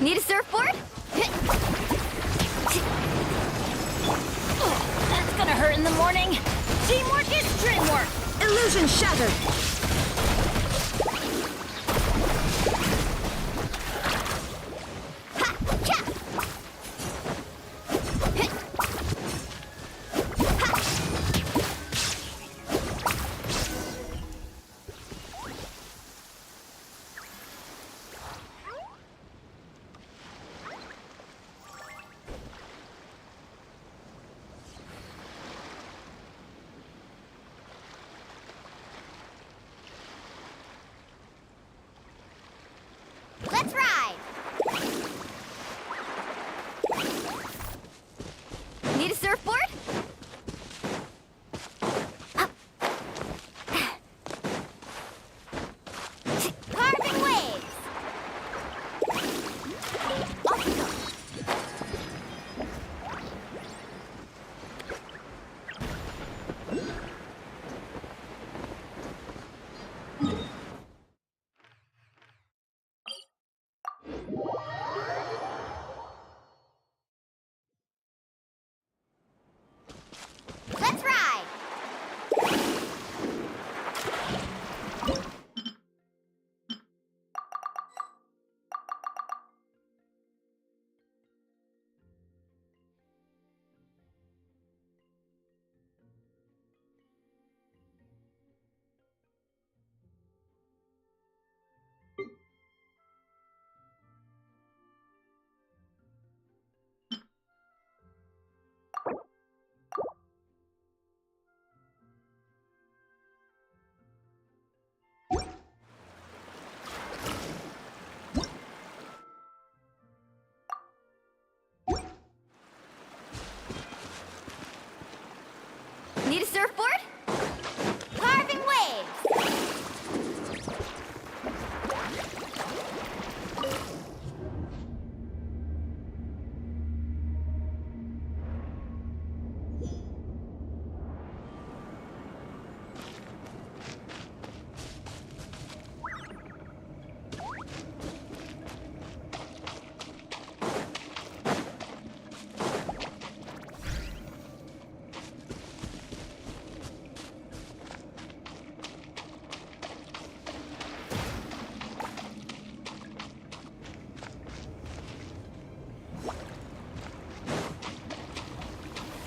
Need a surfboard? That's gonna hurt in the morning. Teamwork is dreamwork. Illusion shattered. Let's ride! Need a surfboard? Carving waves! Off we go! Let's ride! Need a surfboard? Carving waves!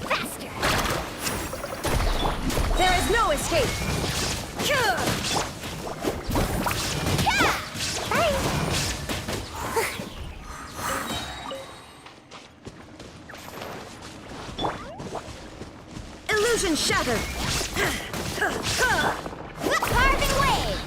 Faster! There is no escape. Illusion shattered. Carving waves!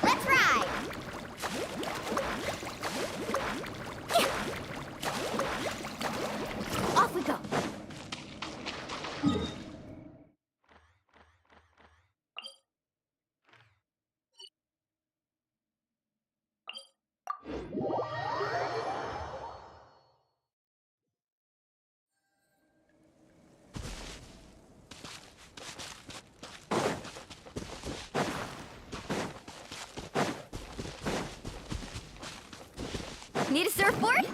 Let's ride! Off we go! Need a surfboard?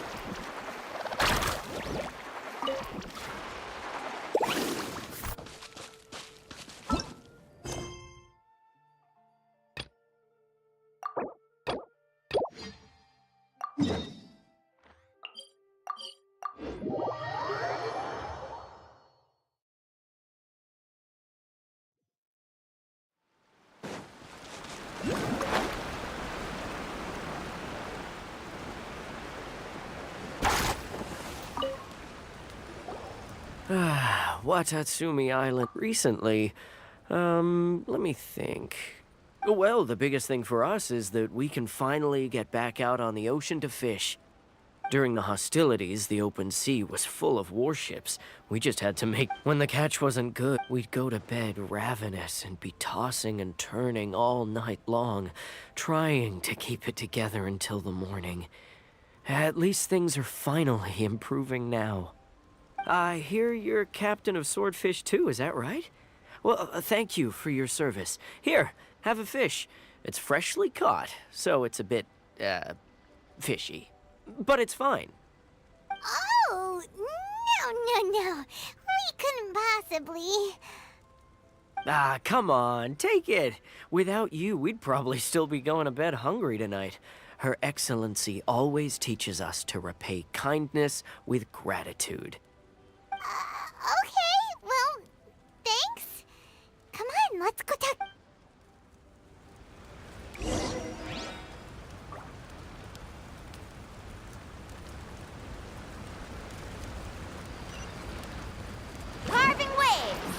Watatsumi Island recently. Let me think. Well, the biggest thing for us is that we can finally get back out on the ocean to fish. During the hostilities, the open sea was full of warships. We just had to make... When the catch wasn't good, we'd go to bed ravenous and be tossing and turning all night long, trying to keep it together until the morning. At least things are finally improving now. I hear you're captain of Swordfish too, is that right? Well, thank you for your service. Here, have a fish. It's freshly caught, so it's a bit, fishy. But it's fine. Oh, no. We couldn't possibly. Ah, come on, take it. Without you, we'd probably still be going to bed hungry tonight. Her Excellency always teaches us to repay kindness with gratitude. Okay, well, thanks. Come on, let's go talk. Carving waves.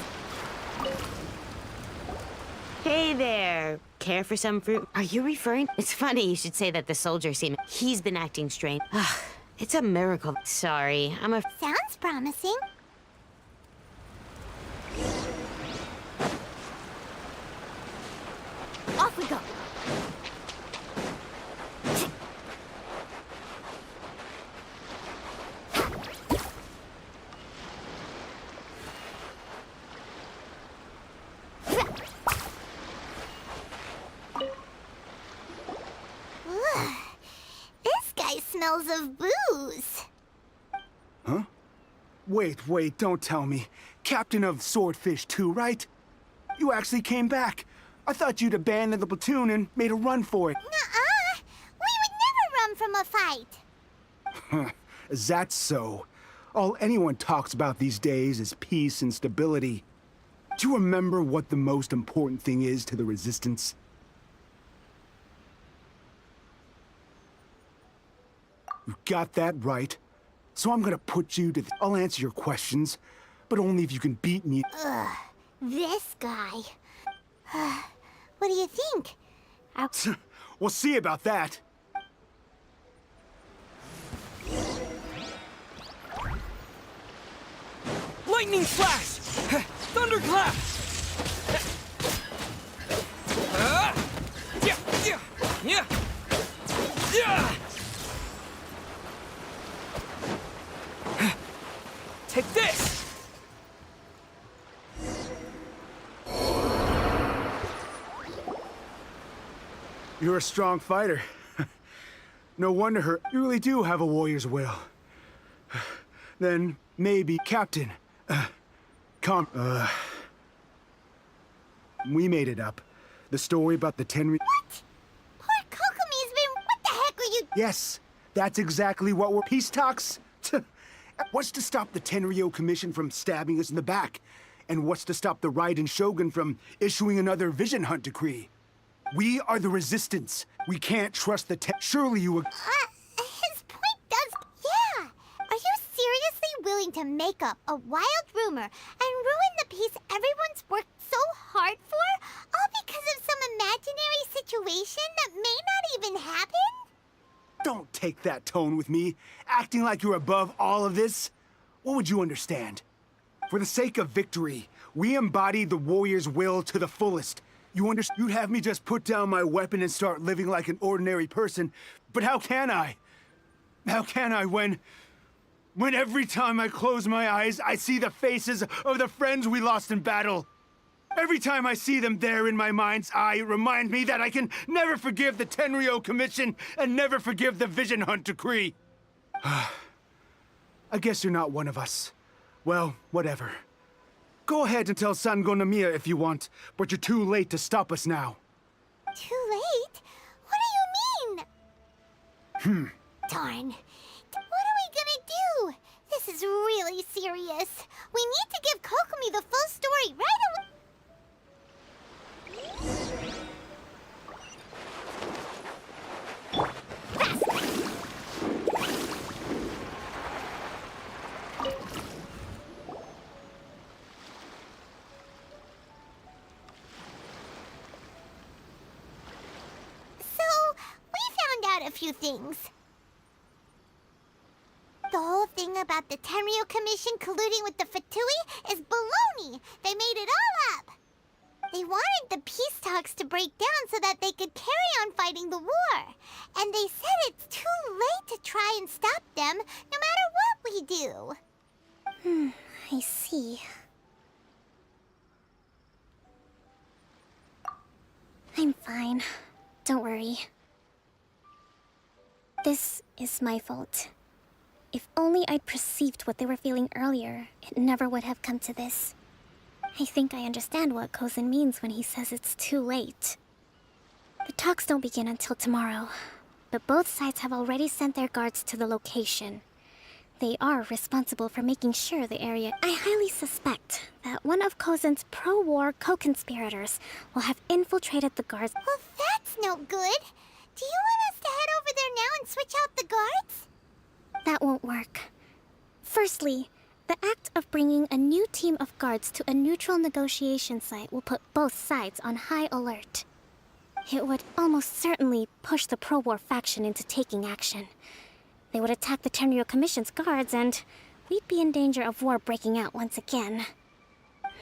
Hey there. Care for some fruit? Are you referring? It's funny you should say that the soldier seemed... He's been acting strange. It's a miracle. Sorry, I'm a... Sounds promising. Off we go. This guy smells of booze. Huh? Wait, don't tell me. Captain of Swordfish too, right? You actually came back. I thought you'd abandoned the platoon and made a run for it. Nuh-uh. We would never run from a fight. Is that so? All anyone talks about these days is peace and stability. Do you remember what the most important thing is to the Resistance? You got that right. So I'm gonna put you to I'll answer your questions, but only if you can beat me. This guy. What do you think? We'll see about that. Lightning flash! Thunderclap! Take this! You're a strong fighter. No wonder you really do have a warrior's will. Then maybe, Captain, we made it up. The story about the Tenri... What? Poor Kokomi's been... What the heck are you... Yes, that's exactly what we're... Peace talks? What's to stop the Tenryo Commission from stabbing us in the back? And what's to stop the Raiden Shogun from issuing another Vision Hunt decree? We are the Resistance. We can't trust the Surely you... His point does... Yeah. Are you seriously willing to make up a wild rumor and ruin the peace everyone's worked so hard for? All because of some imaginary situation that may not even happen? Don't take that tone with me, acting like you're above all of this. What would you understand? For the sake of victory, we embody the warrior's will to the fullest. You'd have me just put down my weapon and start living like an ordinary person, but how can I? How can I when every time I close my eyes, I see the faces of the friends we lost in battle? Every time I see them there in my mind's eye, it reminds me that I can never forgive the Tenryo Commission and never forgive the Vision Hunt decree. I guess you're not one of us. Well, whatever. Go ahead and tell Sango Namiya if you want, but you're too late to stop us now. Too late? What do you mean? Darn. What are we gonna do? This is really serious. We need to give Kokomi the full story right away. a few things. The whole thing about the Tenryu Commission colluding with the Fatui is baloney. They made it all up. They wanted the peace talks to break down so that they could carry on fighting the war. And they said it's too late to try and stop them, no matter what we do. I see. I'm fine. Don't worry. This is my fault. If only I'd perceived what they were feeling earlier, it never would have come to this. I think I understand what Kozin means when he says it's too late. The talks don't begin until tomorrow, but both sides have already sent their guards to the location. They are responsible for making sure the area... I highly suspect that one of Kozin's pro-war co-conspirators will have infiltrated the guards. Well, that's no good. Do you want us to head over there now and switch out the guards? That won't work. Firstly, the act of bringing a new team of guards to a neutral negotiation site will put both sides on high alert. It would almost certainly push the pro-war faction into taking action. They would attack the Tenryu Commission's guards, and we'd be in danger of war breaking out once again.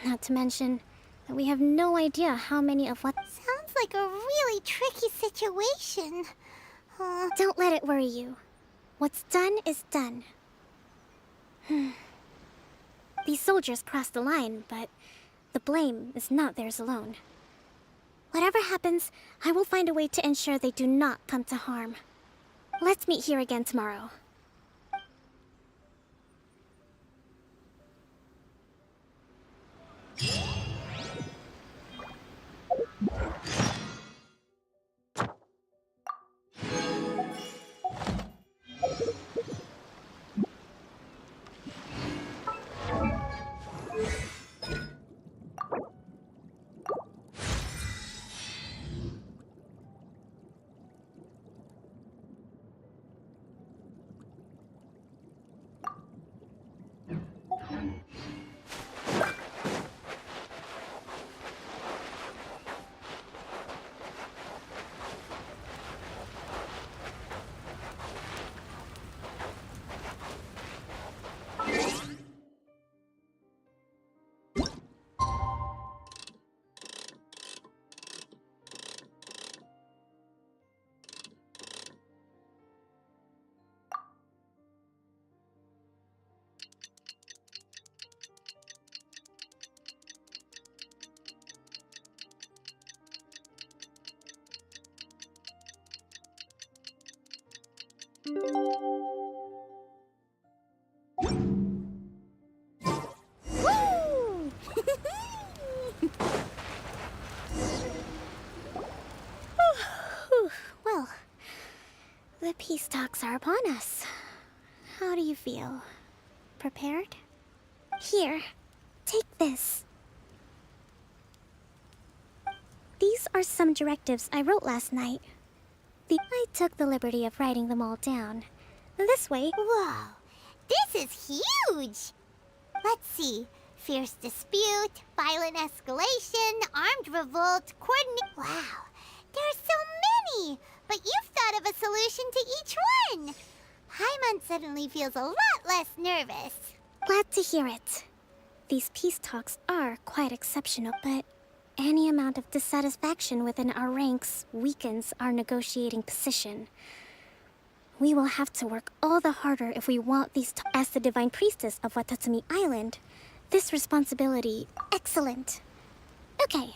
Not to mention that we have no idea how many of what... Sounds like a really tricky situation. Don't let it worry you. What's done is done. These soldiers crossed the line, but the blame is not theirs alone. Whatever happens, I will find a way to ensure they do not come to harm. Let's meet here again tomorrow. Woo! Well, the peace talks are upon us. How do you feel? Prepared? Here, take this. These are some directives I wrote last night. I took the liberty of writing them all down. This way... Whoa, this is huge! Let's see. Fierce dispute, violent escalation, armed revolt, coordinate... Wow, there are so many! But you've thought of a solution to each one! Paimon suddenly feels a lot less nervous. Glad to hear it. These peace talks are quite exceptional, but any amount of dissatisfaction within our ranks weakens our negotiating position. We will have to work all the harder if we want these as the Divine Priestess of Watatsumi Island. This responsibility... Excellent. Okay.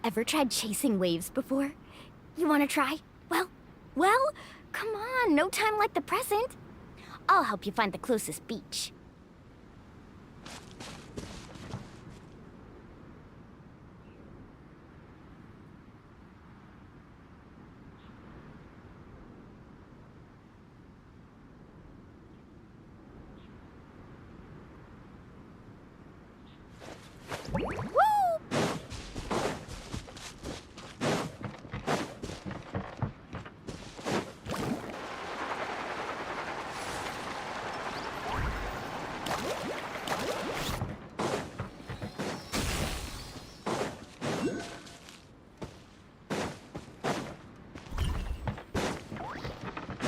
Ever tried chasing waves before? You want to try? Well, come on, no time like the present. I'll help you find the closest beach.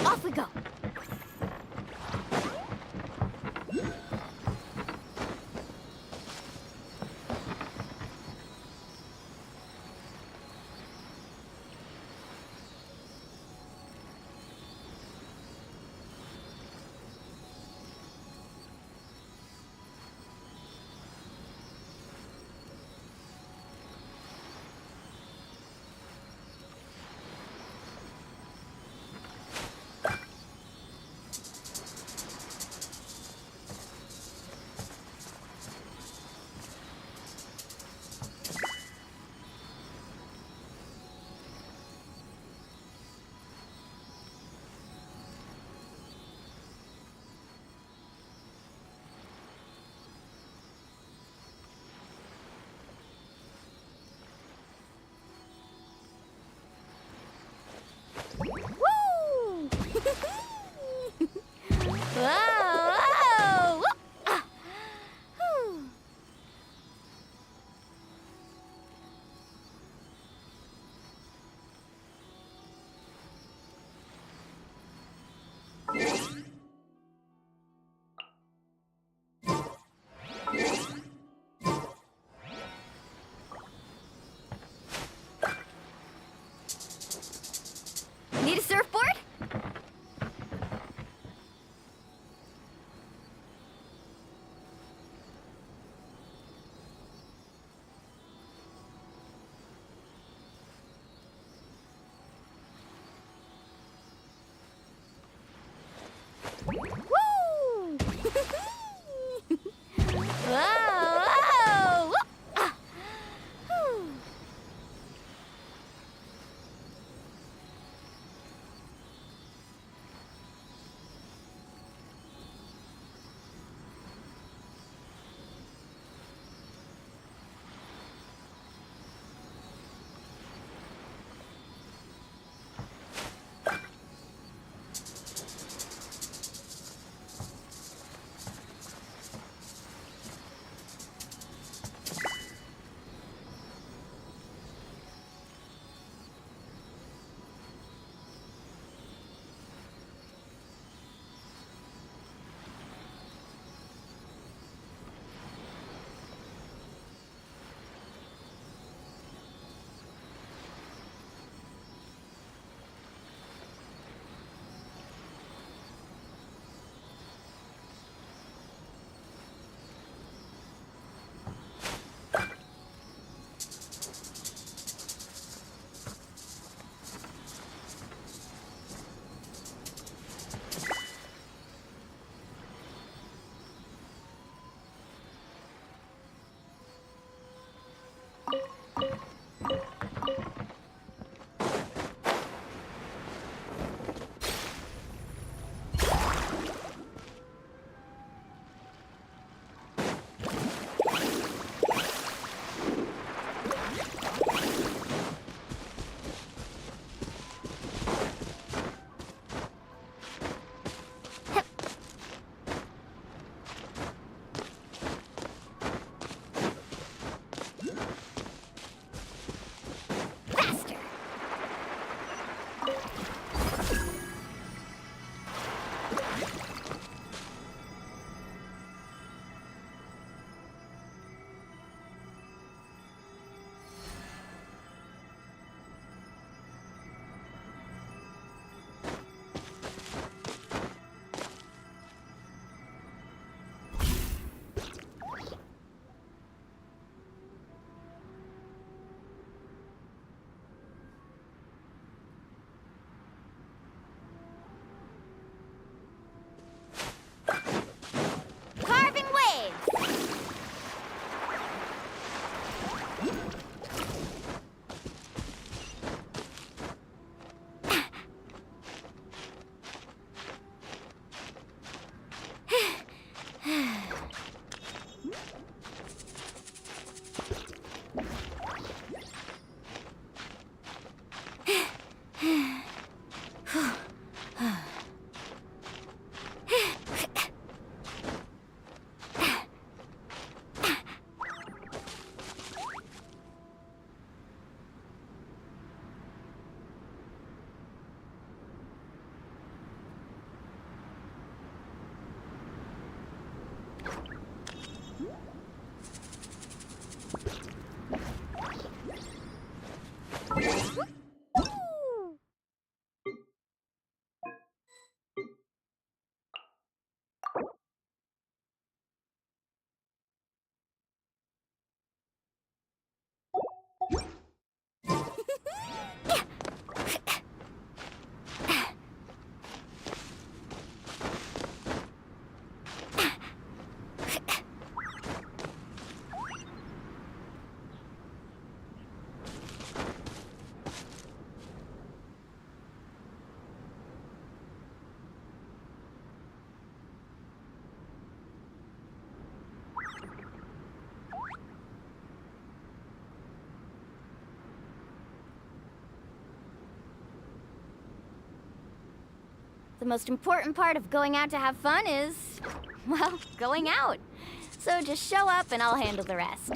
Off we go. The most important part of going out to have fun is, well, going out. So just show up and I'll handle the rest.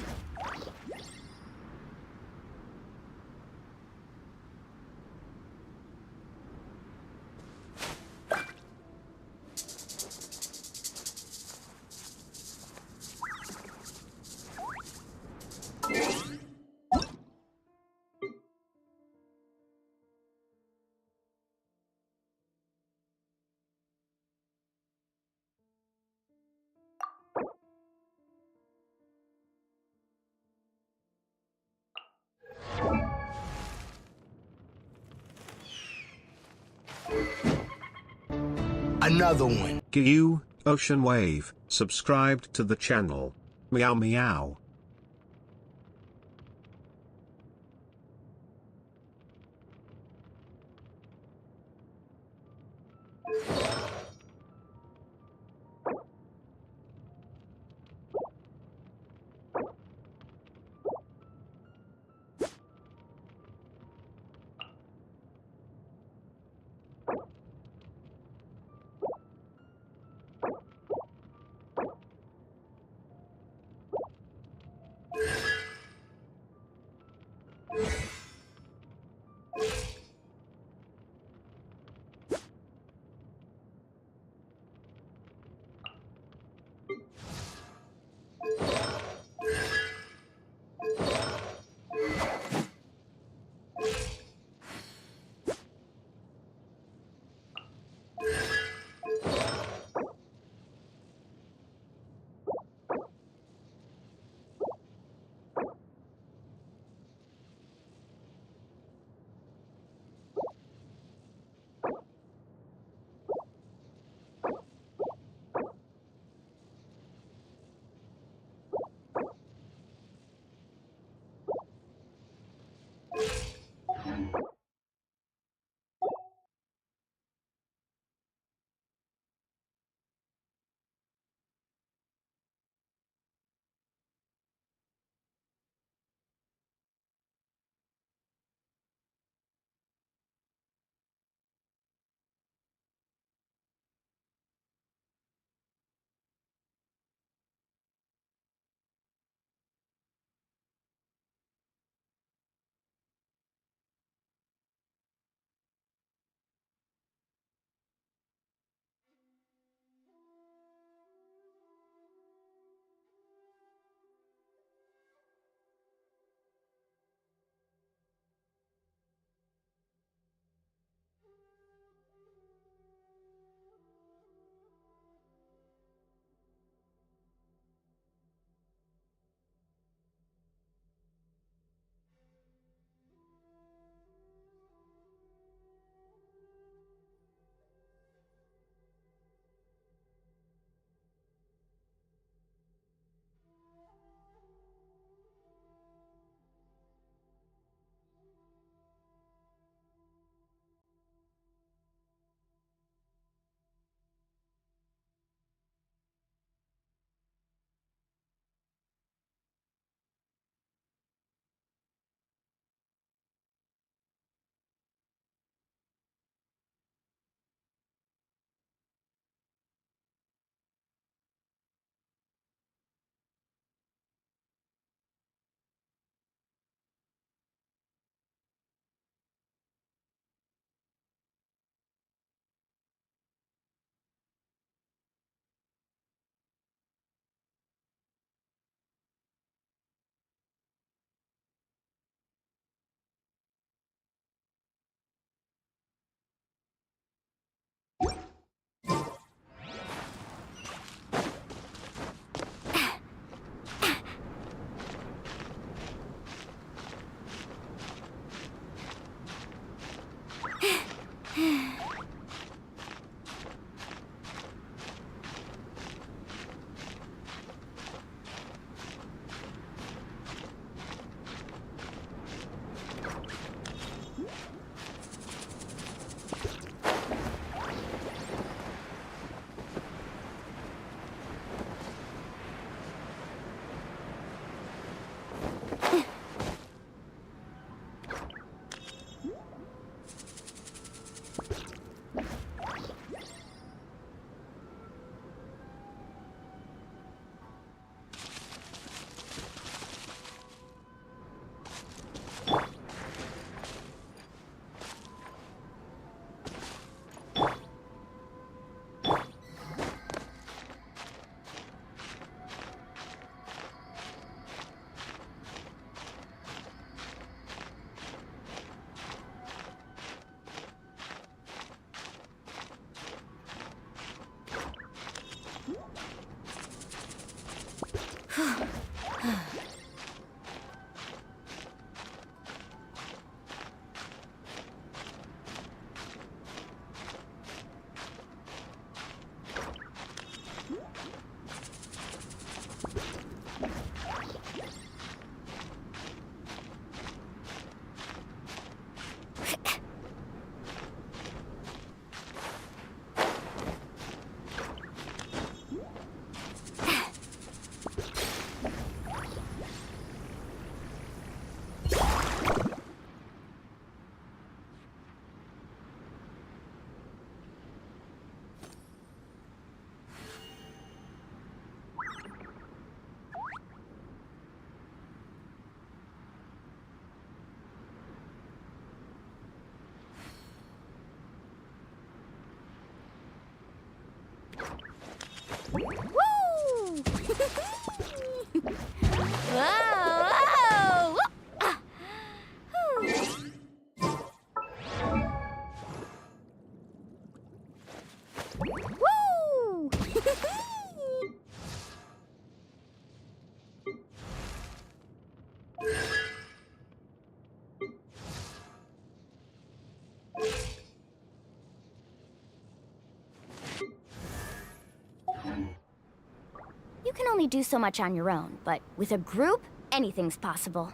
Another one. You, Ocean Wave, subscribed to the channel. Meow meow. Woo! Whoa! Whoa! Ah. Whew. Woo! You can only do so much on your own, but with a group, anything's possible.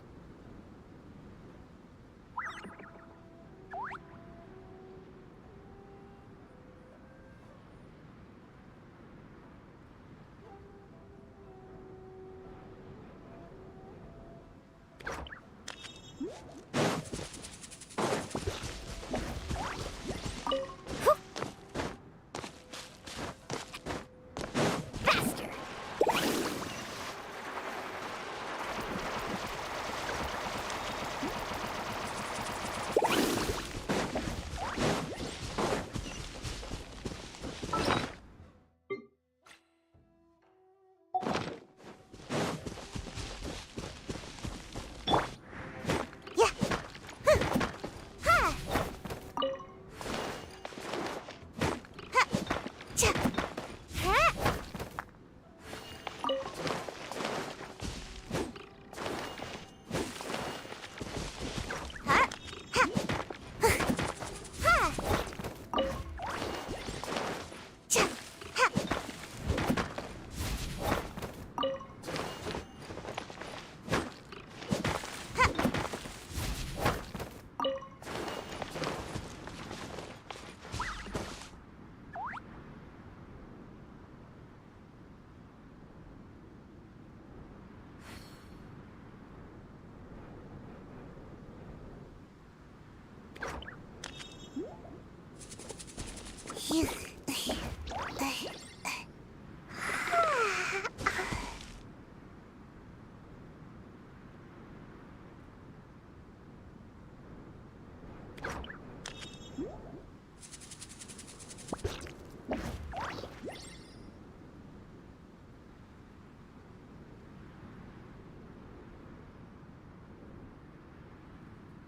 Faster!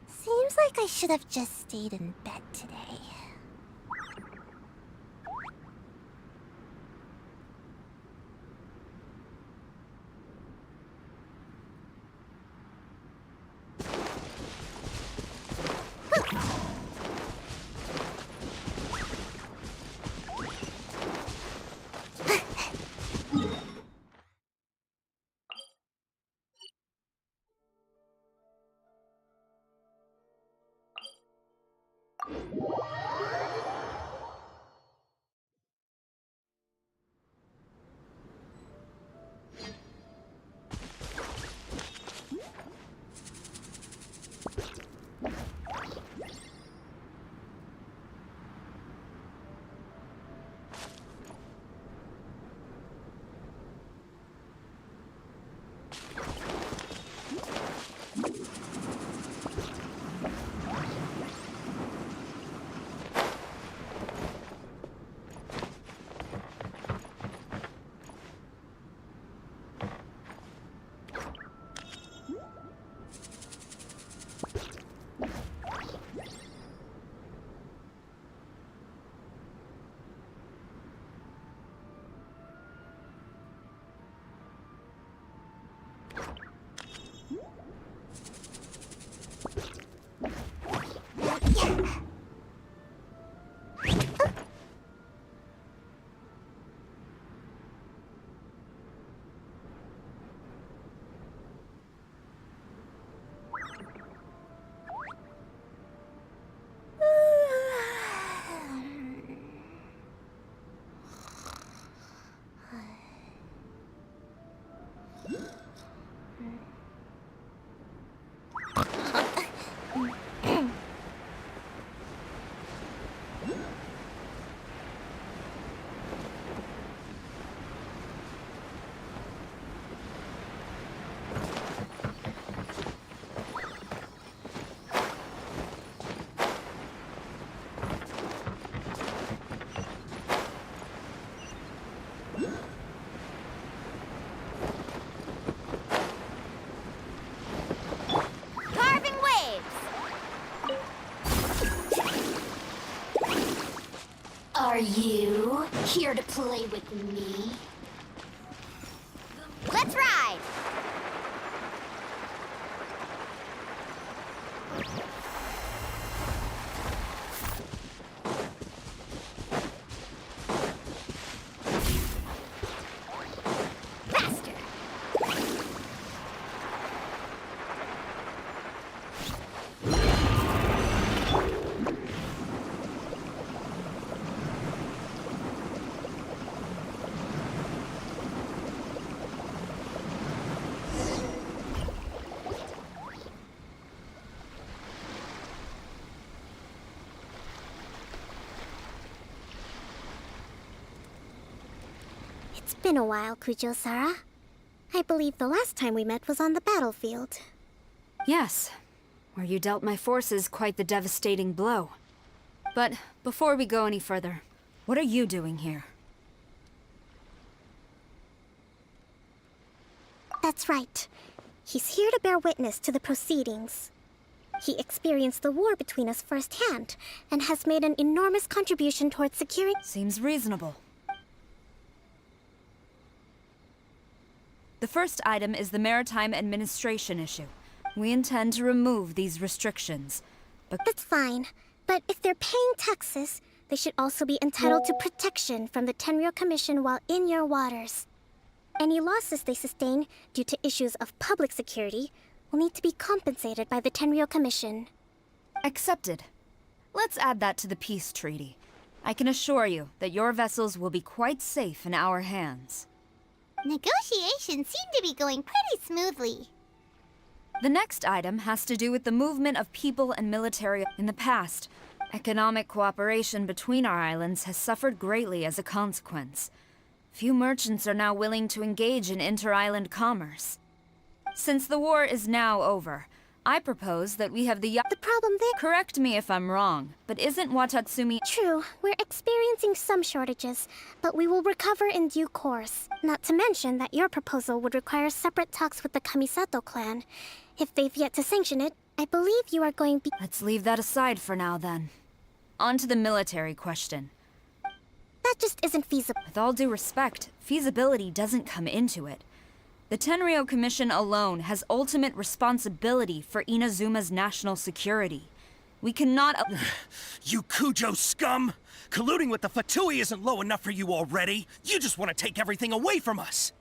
Seems like I should have just stayed in bed today. Here to play with me? Let's ride! Faster! It's been a while, Kujo-Sara. I believe the last time we met was on the battlefield. Yes, where you dealt my forces quite the devastating blow. But before we go any further, what are you doing here? That's right. He's here to bear witness to the proceedings. He experienced the war between us firsthand, and has made an enormous contribution towards securing— Seems reasonable. The first item is the Maritime Administration issue. We intend to remove these restrictions, but That's fine, but if they're paying taxes, they should also be entitled to protection from the Tenryou Commission while in your waters. Any losses they sustain due to issues of public security will need to be compensated by the Tenryou Commission. accepted. Let's add that to the peace treaty. I can assure you that your vessels will be quite safe in our hands. Negotiations seem to be going pretty smoothly. The next item has to do with the movement of people and military. In the past, economic cooperation between our islands has suffered greatly as a consequence. Few merchants are now willing to engage in inter-island commerce. Since the war is now over, I propose that we have the problem there— Correct me if I'm wrong, but isn't Watatsumi— True, we're experiencing some shortages, but we will recover in due course. Not to mention that your proposal would require separate talks with the Kamisato clan. If they've yet to sanction it, I believe you are going to be— Let's leave that aside for now, then. On to the military question. That just isn't feasible. With all due respect, feasibility doesn't come into it. The Tenryou Commission alone has ultimate responsibility for Inazuma's national security. We cannot— You Kujo scum! Colluding with the Fatui isn't low enough for you already. You just want to take everything away from us.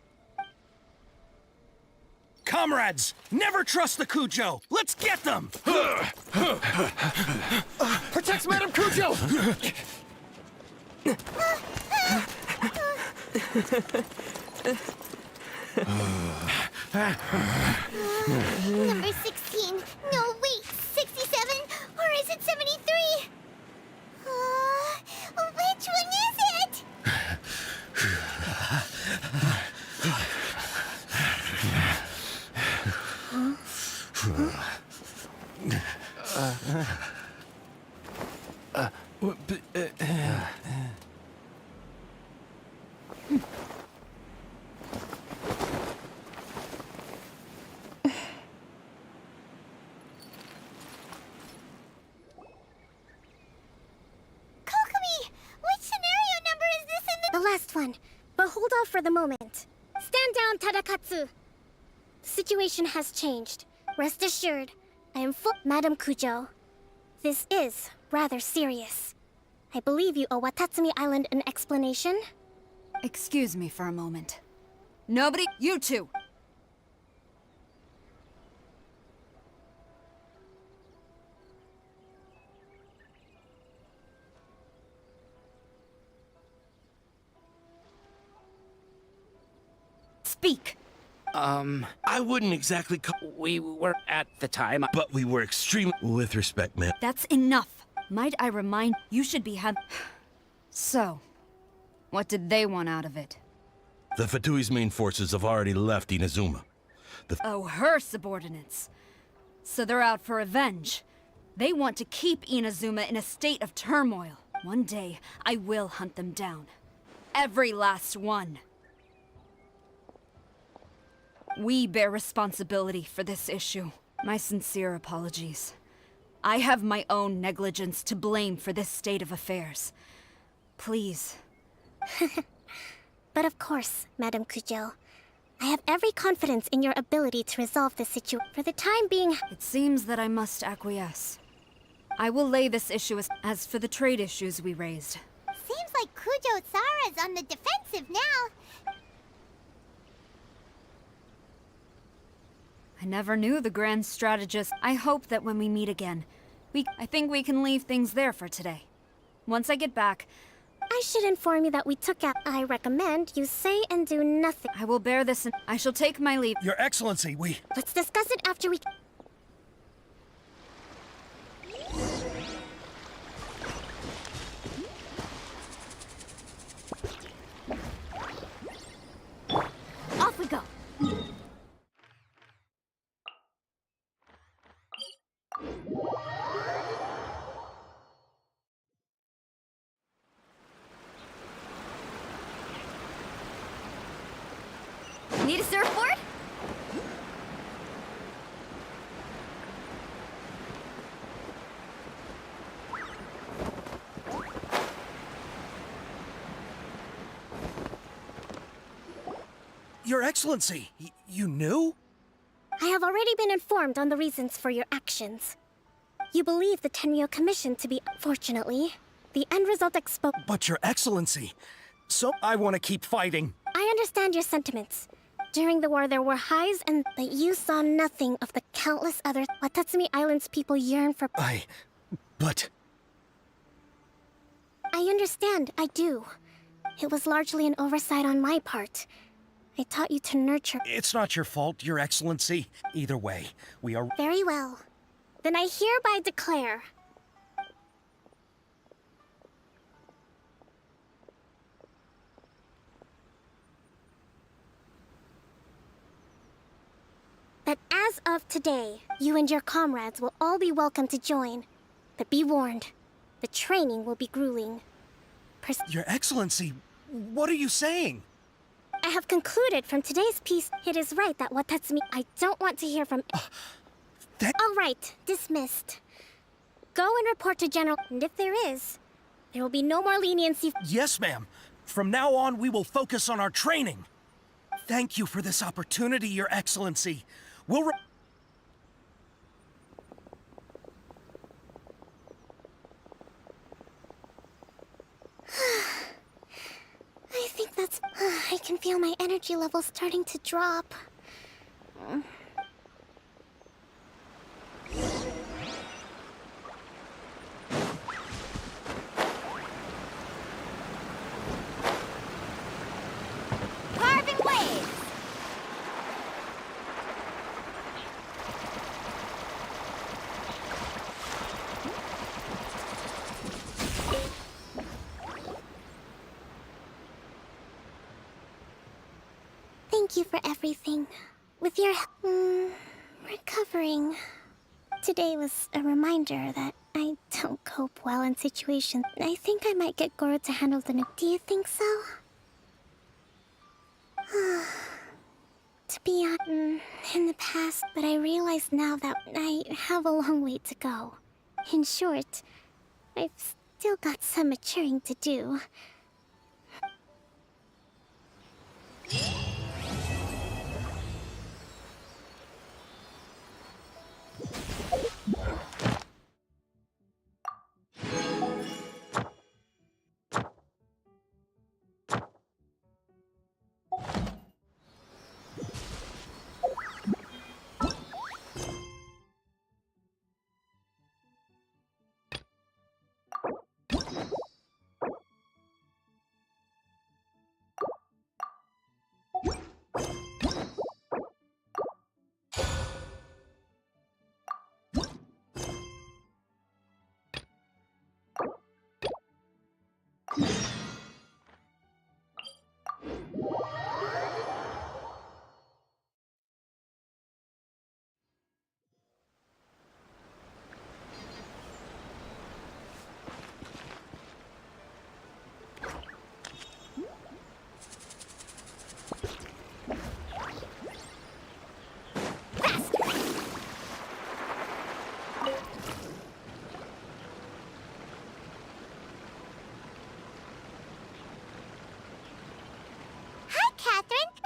Comrades, never trust the Kujo. Let's get them! Protect Madame Kujo! Number 16. No, wait. 67? Or is it 73? Which one is it? Kokomi, which scenario number is this in The last one, but hold off for the moment. Stand down, Tadakatsu! The situation has changed. Rest assured, I am full— Madam Kujo, this is rather serious. I believe you owe Watatsumi Island an explanation? Excuse me for a moment. Nobody— You two! Speak! I wouldn't exactly call— We were at the time. But we were extremely— With respect, man. That's enough! Might I remind— You should be So, what did they want out of it? The Fatui's main forces have already left Inazuma. Oh, her subordinates. So they're out for revenge. They want to keep Inazuma in a state of turmoil. One day, I will hunt them down. Every last one. We bear responsibility for this issue. My sincere apologies. I have my own negligence to blame for this state of affairs. Please, But of course, Madame Kujo, I have every confidence in your ability to resolve this situation. For the time being, It seems that I must acquiesce. I will lay this issue as for the trade issues we raised. Seems like Kujo-Sara's on the defensive now. I never knew the grand strategist. I hope that when we meet again, I think we can leave things there for today. Once I get back, I should inform you that we took out. I recommend you say and do nothing. I will bear this and I shall take my leave. Your Excellency, we... Let's discuss it after we... Off we go. Need a surfboard? Your Excellency, you knew? I have already been informed on the reasons for your actions. You believe the Tenryo Commission to be... Fortunately, the end result But Your Excellency, so I want to keep fighting. I understand your sentiments. During the war, there were highs and... But you saw nothing of the countless other Watatsumi Island's people yearn for... But... I understand, I do. It was largely an oversight on my part. I taught you to nurture... It's not your fault, Your Excellency. Either way, we are... Very well. Then I hereby declare... that as of today, you and your comrades will all be welcome to join. But be warned, the training will be grueling. Your Excellency, what are you saying? I have concluded from today's piece, it is right that Watatsumi... I don't want to hear from... All right, dismissed. Go and report to General... And if there is, there will be no more leniency... Yes, ma'am. From now on, we will focus on our training. Thank you for this opportunity, Your Excellency. We'll... I think that's... I can feel my energy levels starting to drop. Carving waves! Thank you for everything. With your... recovering. Today was a reminder that I don't cope well in situations. I think I might get Goro to handle the... Do you think so? To be honest, in the past, but I realize now that I have a long way to go. In short, I've still got some maturing to do.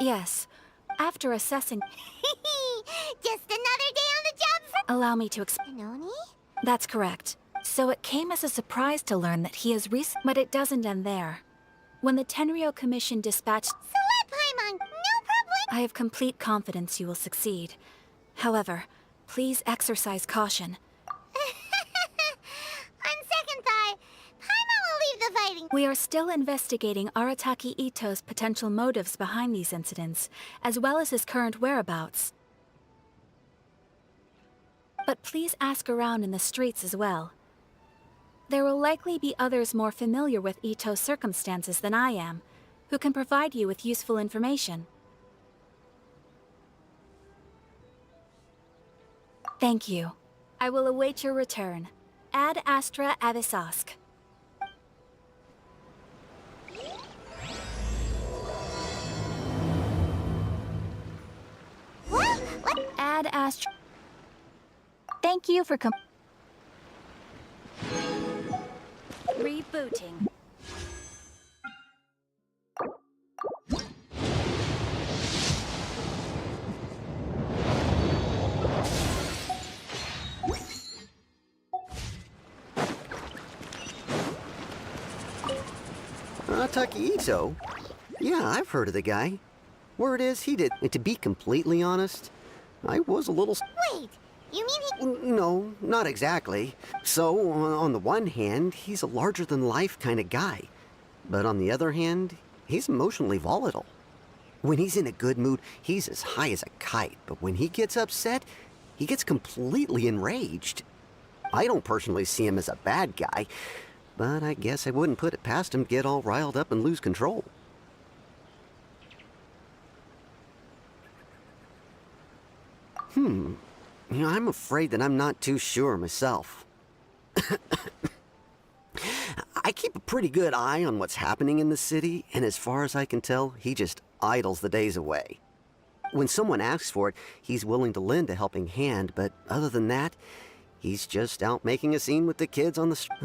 Yes. After assessing... Just another day on the job for... Allow me to explain. Noni? That's correct. So it came as a surprise to learn that he is but it doesn't end there. When the Tenryo Commission dispatched... So what, Paimon? No problem? I have complete confidence you will succeed. However, please exercise caution. On second thought, Paimon will leave the fighting. We are still investigating Arataki Ito's potential motives behind these incidents, as well as his current whereabouts. But please ask around in the streets as well. There will likely be others more familiar with Ito's circumstances than I am, who can provide you with useful information. Thank you. I will await your return. Ad Astra Avisask. What? Ad Astra... Thank you for Rebooting. Arataki Ito? Yeah, I've heard of the guy. Word is he did. And to be completely honest, I was a little... Wait, you mean he... No, not exactly. So, on the one hand, he's a larger-than-life kind of guy. But on the other hand, he's emotionally volatile. When he's in a good mood, he's as high as a kite. But when he gets upset, he gets completely enraged. I don't personally see him as a bad guy, but I guess I wouldn't put it past him to get all riled up and lose control. I'm afraid that I'm not too sure myself. I keep a pretty good eye on what's happening in the city, and as far as I can tell, he just idles the days away. When someone asks for it, he's willing to lend a helping hand, but other than that, he's just out making a scene with the kids on the street.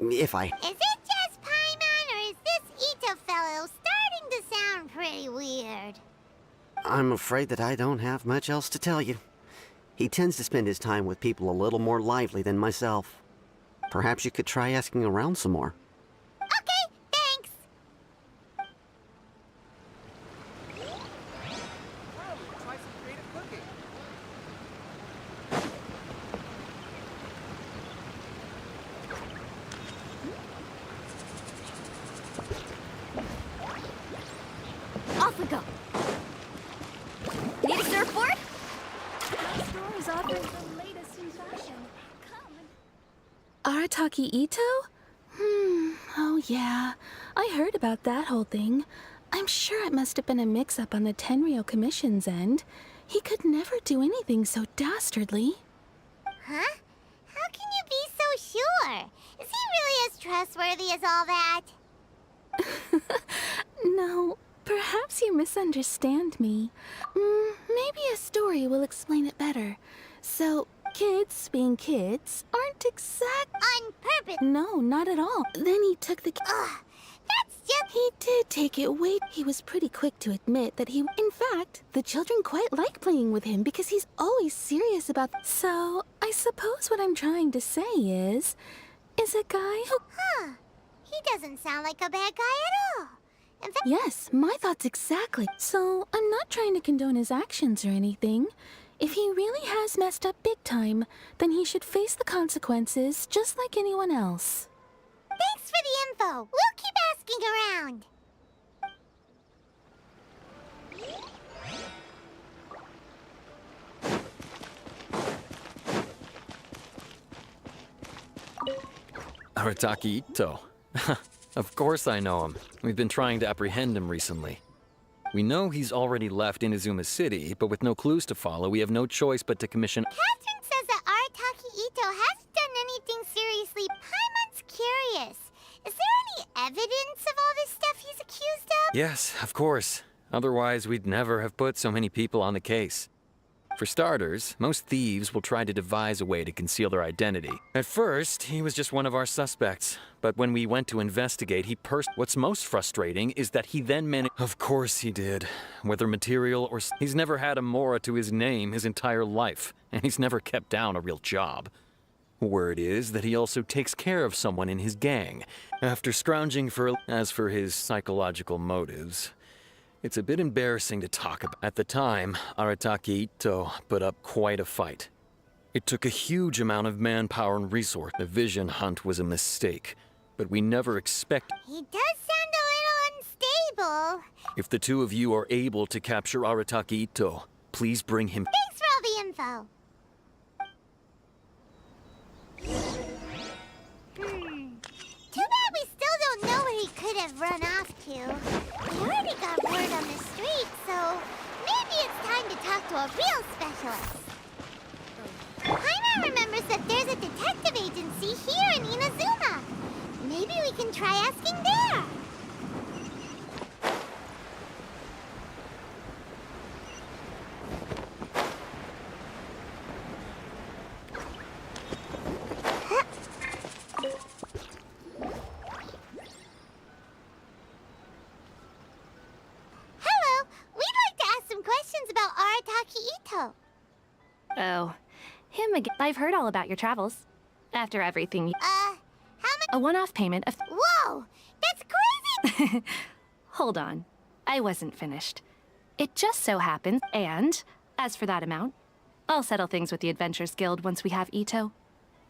If I... Is it just Paimon, or is this Ito fellow starting to sound pretty weird? I'm afraid that I don't have much else to tell you. He tends to spend his time with people a little more lively than myself. Perhaps you could try asking around some more. Okay, thanks. Try some creative cooking. Off we go. Need a surfboard? The store is offering the latest in fashion. Arataki Ito? Oh yeah. I heard about that whole thing. I'm sure it must have been a mix-up on the Tenryo Commission's end. He could never do anything so dastardly. Huh? How can you be so sure? Is he really as trustworthy as all that? No, perhaps you misunderstand me. Maybe a story will explain it better. So, kids being kids aren't exact... On purpose? No, not at all. Then he took the... Ugh, that's just... He did take it. Wait, he was pretty quick to admit that he... In fact, the children quite like playing with him because he's always serious about... So, I suppose what I'm trying to say is a guy who... Huh. He doesn't sound like a bad guy at all. In fact... Yes, my thoughts exactly. So, I'm not trying to condone his actions or anything. If he really has messed up big time, then he should face the consequences just like anyone else. Thanks for the info. We'll keep asking around. Arataki Ito. Of course I know him. We've been trying to apprehend him recently. We know he's already left Inazuma City, but with no clues to follow, we have no choice but to commission... Catherine says that Arataki Ito hasn't done anything seriously. Paimon's curious. Is there any evidence of all this stuff he's accused of? Yes, of course. Otherwise, we'd never have put so many people on the case. For starters, most thieves will try to devise a way to conceal their identity. At first, he was just one of our suspects, but when we went to investigate, What's most frustrating is that he then managed— Of course he did. Whether material or— He's never had a Mora to his name his entire life, and he's never kept down a real job. Word is that he also takes care of someone in his gang. After scrounging for— As for his psychological motives, it's a bit embarrassing to talk about. At the time, Arataki Ito put up quite a fight. It took a huge amount of manpower and resource. The vision hunt was a mistake, but we never expected— He does sound a little unstable. If the two of you are able to capture Arataki Ito, please bring him— Thanks for all the info. Too bad we still don't know where he could have run off to. We already got word on the street, so maybe it's time to talk to a real specialist. Paimon remembers that there's a detective agency here in Inazuma. Maybe we can try asking there. Hello, we'd like to ask some questions about Arataki Ito. Oh, him again. I've heard all about your travels. After everything, How much? a one-off payment of— Whoa, that's crazy! Hold on. I wasn't finished. It just so happens, and as for that amount, I'll settle things with the Adventurers Guild once we have Ito.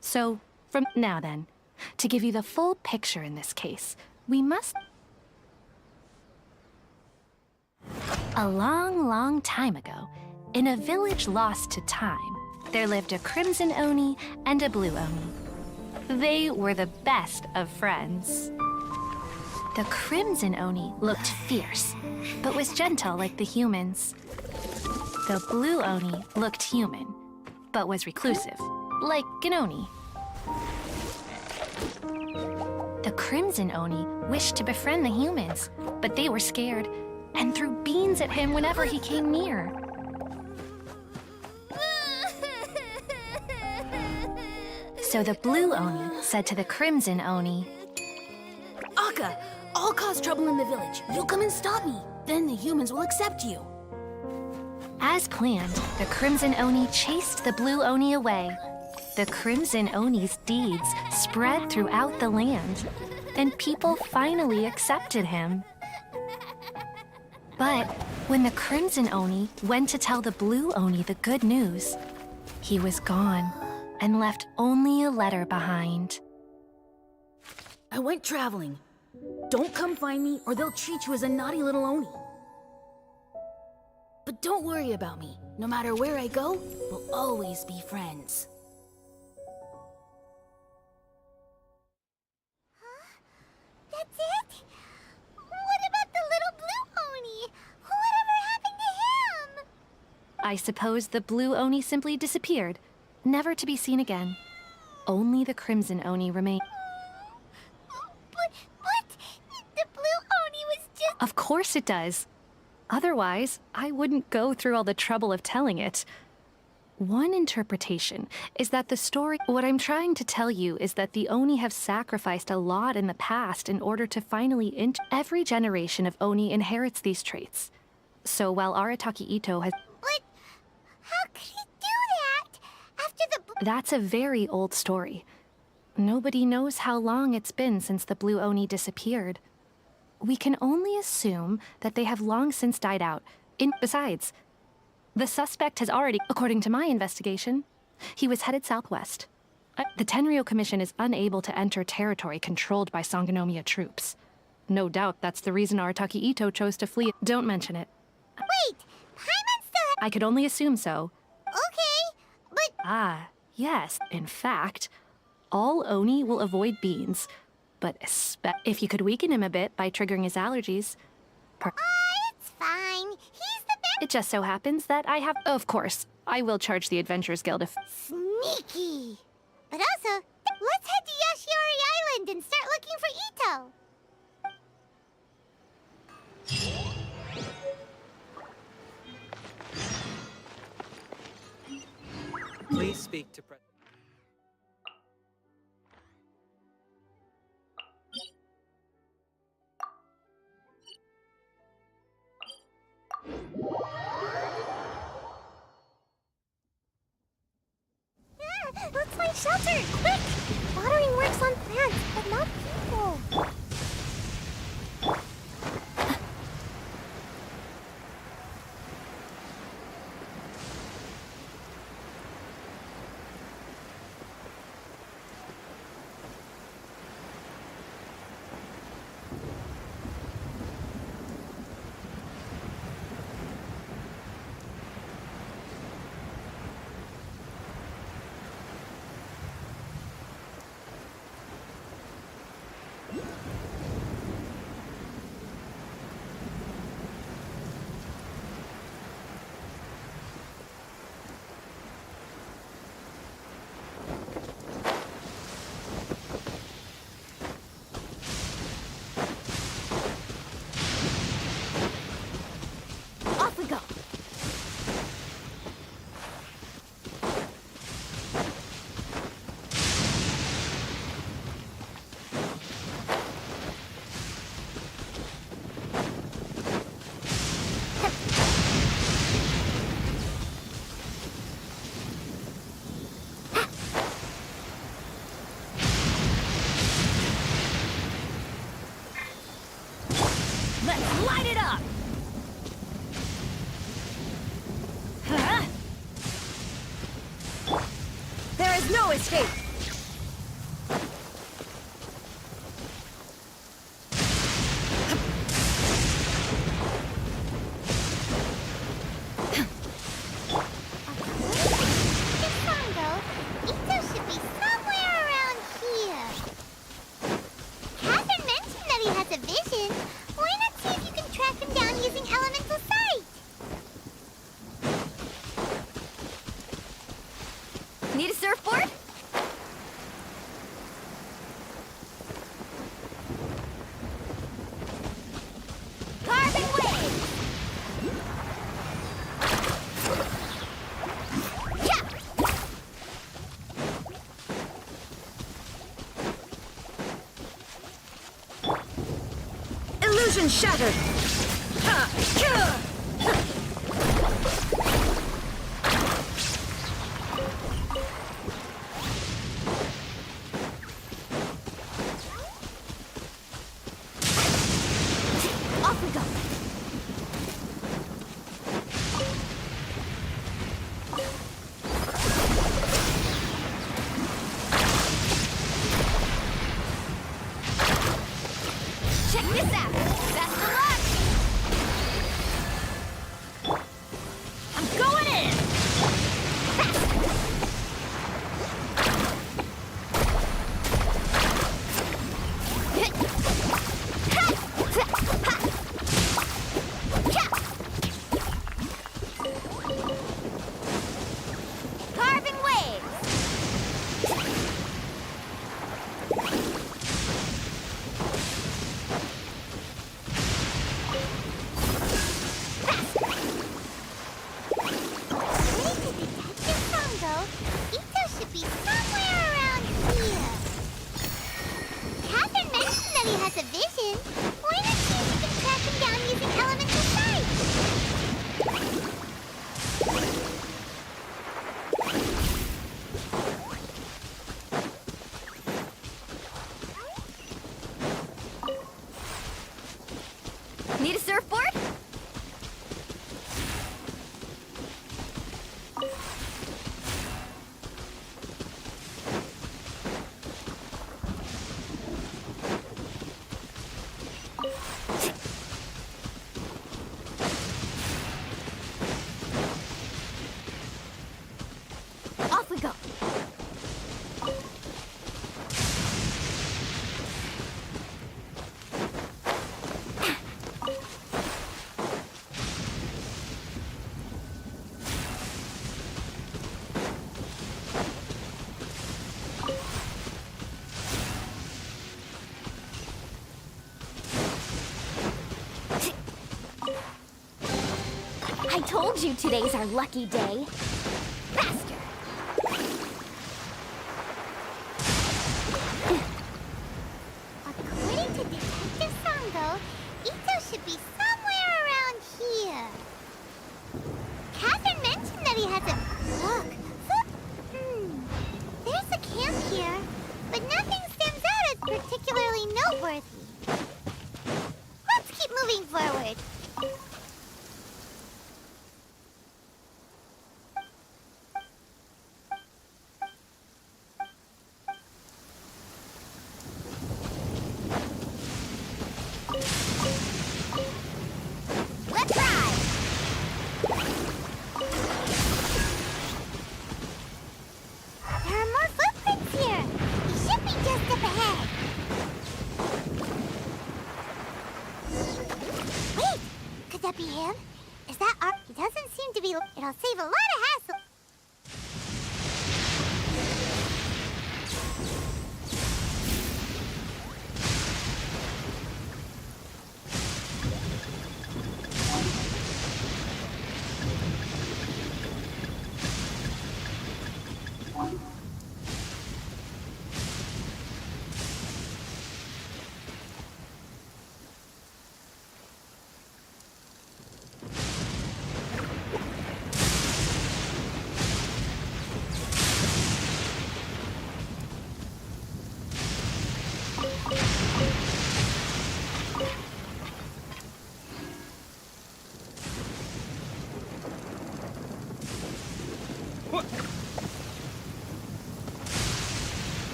So, from now then, to give you the full picture in this case, we must— A long, long time ago, in a village lost to time, there lived a Crimson Oni and a Blue Oni. They were the best of friends. The Crimson Oni looked fierce, but was gentle like the humans. The Blue Oni looked human, but was reclusive, like an Oni. The Crimson Oni wished to befriend the humans, but they were scared and threw beans at him whenever he came near. So the Blue Oni said to the Crimson Oni, Akka, I'll cause trouble in the village. You'll come and stop me. Then the humans will accept you. As planned, the Crimson Oni chased the Blue Oni away. The Crimson Oni's deeds spread throughout the land, and people finally accepted him. But when the Crimson Oni went to tell the Blue Oni the good news, he was gone and left only a letter behind. I went traveling. Don't come find me or they'll treat you as a naughty little Oni. But don't worry about me. No matter where I go, we'll always be friends. That's it? What about the little Blue Oni? Whatever happened to him? I suppose the Blue Oni simply disappeared, never to be seen again. Only the Crimson Oni remained. But the Blue Oni was just— Of course it does. Otherwise, I wouldn't go through all the trouble of telling it. One interpretation is that the story— What I'm trying to tell you is that the Oni have sacrificed a lot in the past in order to finally Every generation of Oni inherits these traits. So while Arataki Ito has— But how could he do that? After the— That's a very old story. Nobody knows how long it's been since the Blue Oni disappeared. We can only assume that they have long since died out. Besides, the suspect has already— According to my investigation, he was headed southwest. The Tenryo Commission is unable to enter territory controlled by Sangonomiya troops. No doubt that's the reason Arataki Ito chose to flee. Don't mention it. Wait, Paimon still— I could only assume so. Okay, but— Ah, yes. In fact, all Oni will avoid beans. But if you could weaken him a bit by triggering his allergies. It's fine. He's the best— It just so happens that I have— Of course, I will charge the Adventurers Guild if— Sneaky. But also, let's head to Yashiori Island and start looking for Ito. Please speak to President. Let's find shelter! Quick! Watering works on plants, but not people. Off we go! Let's light it up! Huh? There is no escape! Ito should be somewhere around here. Catherine mentioned that he has a vision. Why not see if you can track him down using elemental sight? Need a surfboard? Carving wave! Illusion shattered! Off we go. Check this out! Best of luck! I'm going in! Carving waves! Ito should be somewhere around here. Catherine mentioned that he has a vision. Why not see if you can track him down using elemental sight? Need a surfboard? Off we go. I told you today's our lucky day. Faster! beetle. It'll save a lot of hassle.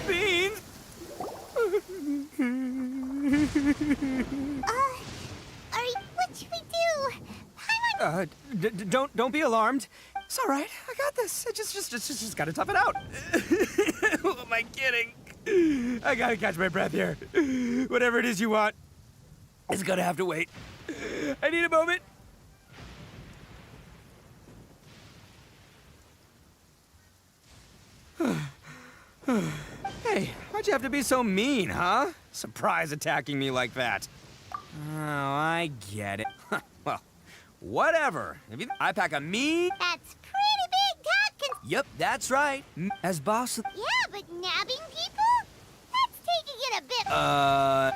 Beans! What should we do? Paimon... Don't be alarmed. It's all right. I got this. I just gotta tough it out. Who am I kidding? I gotta catch my breath here. Whatever it is you want, it's gonna have to wait. I need a moment. Hey, why'd you have to be so mean, huh? Surprise attacking me like that. Oh, I get it. Well, whatever. I pack a mean... That's pretty big talk. Yep, that's right. As boss... Yeah, but nabbing people? That's taking it a bit...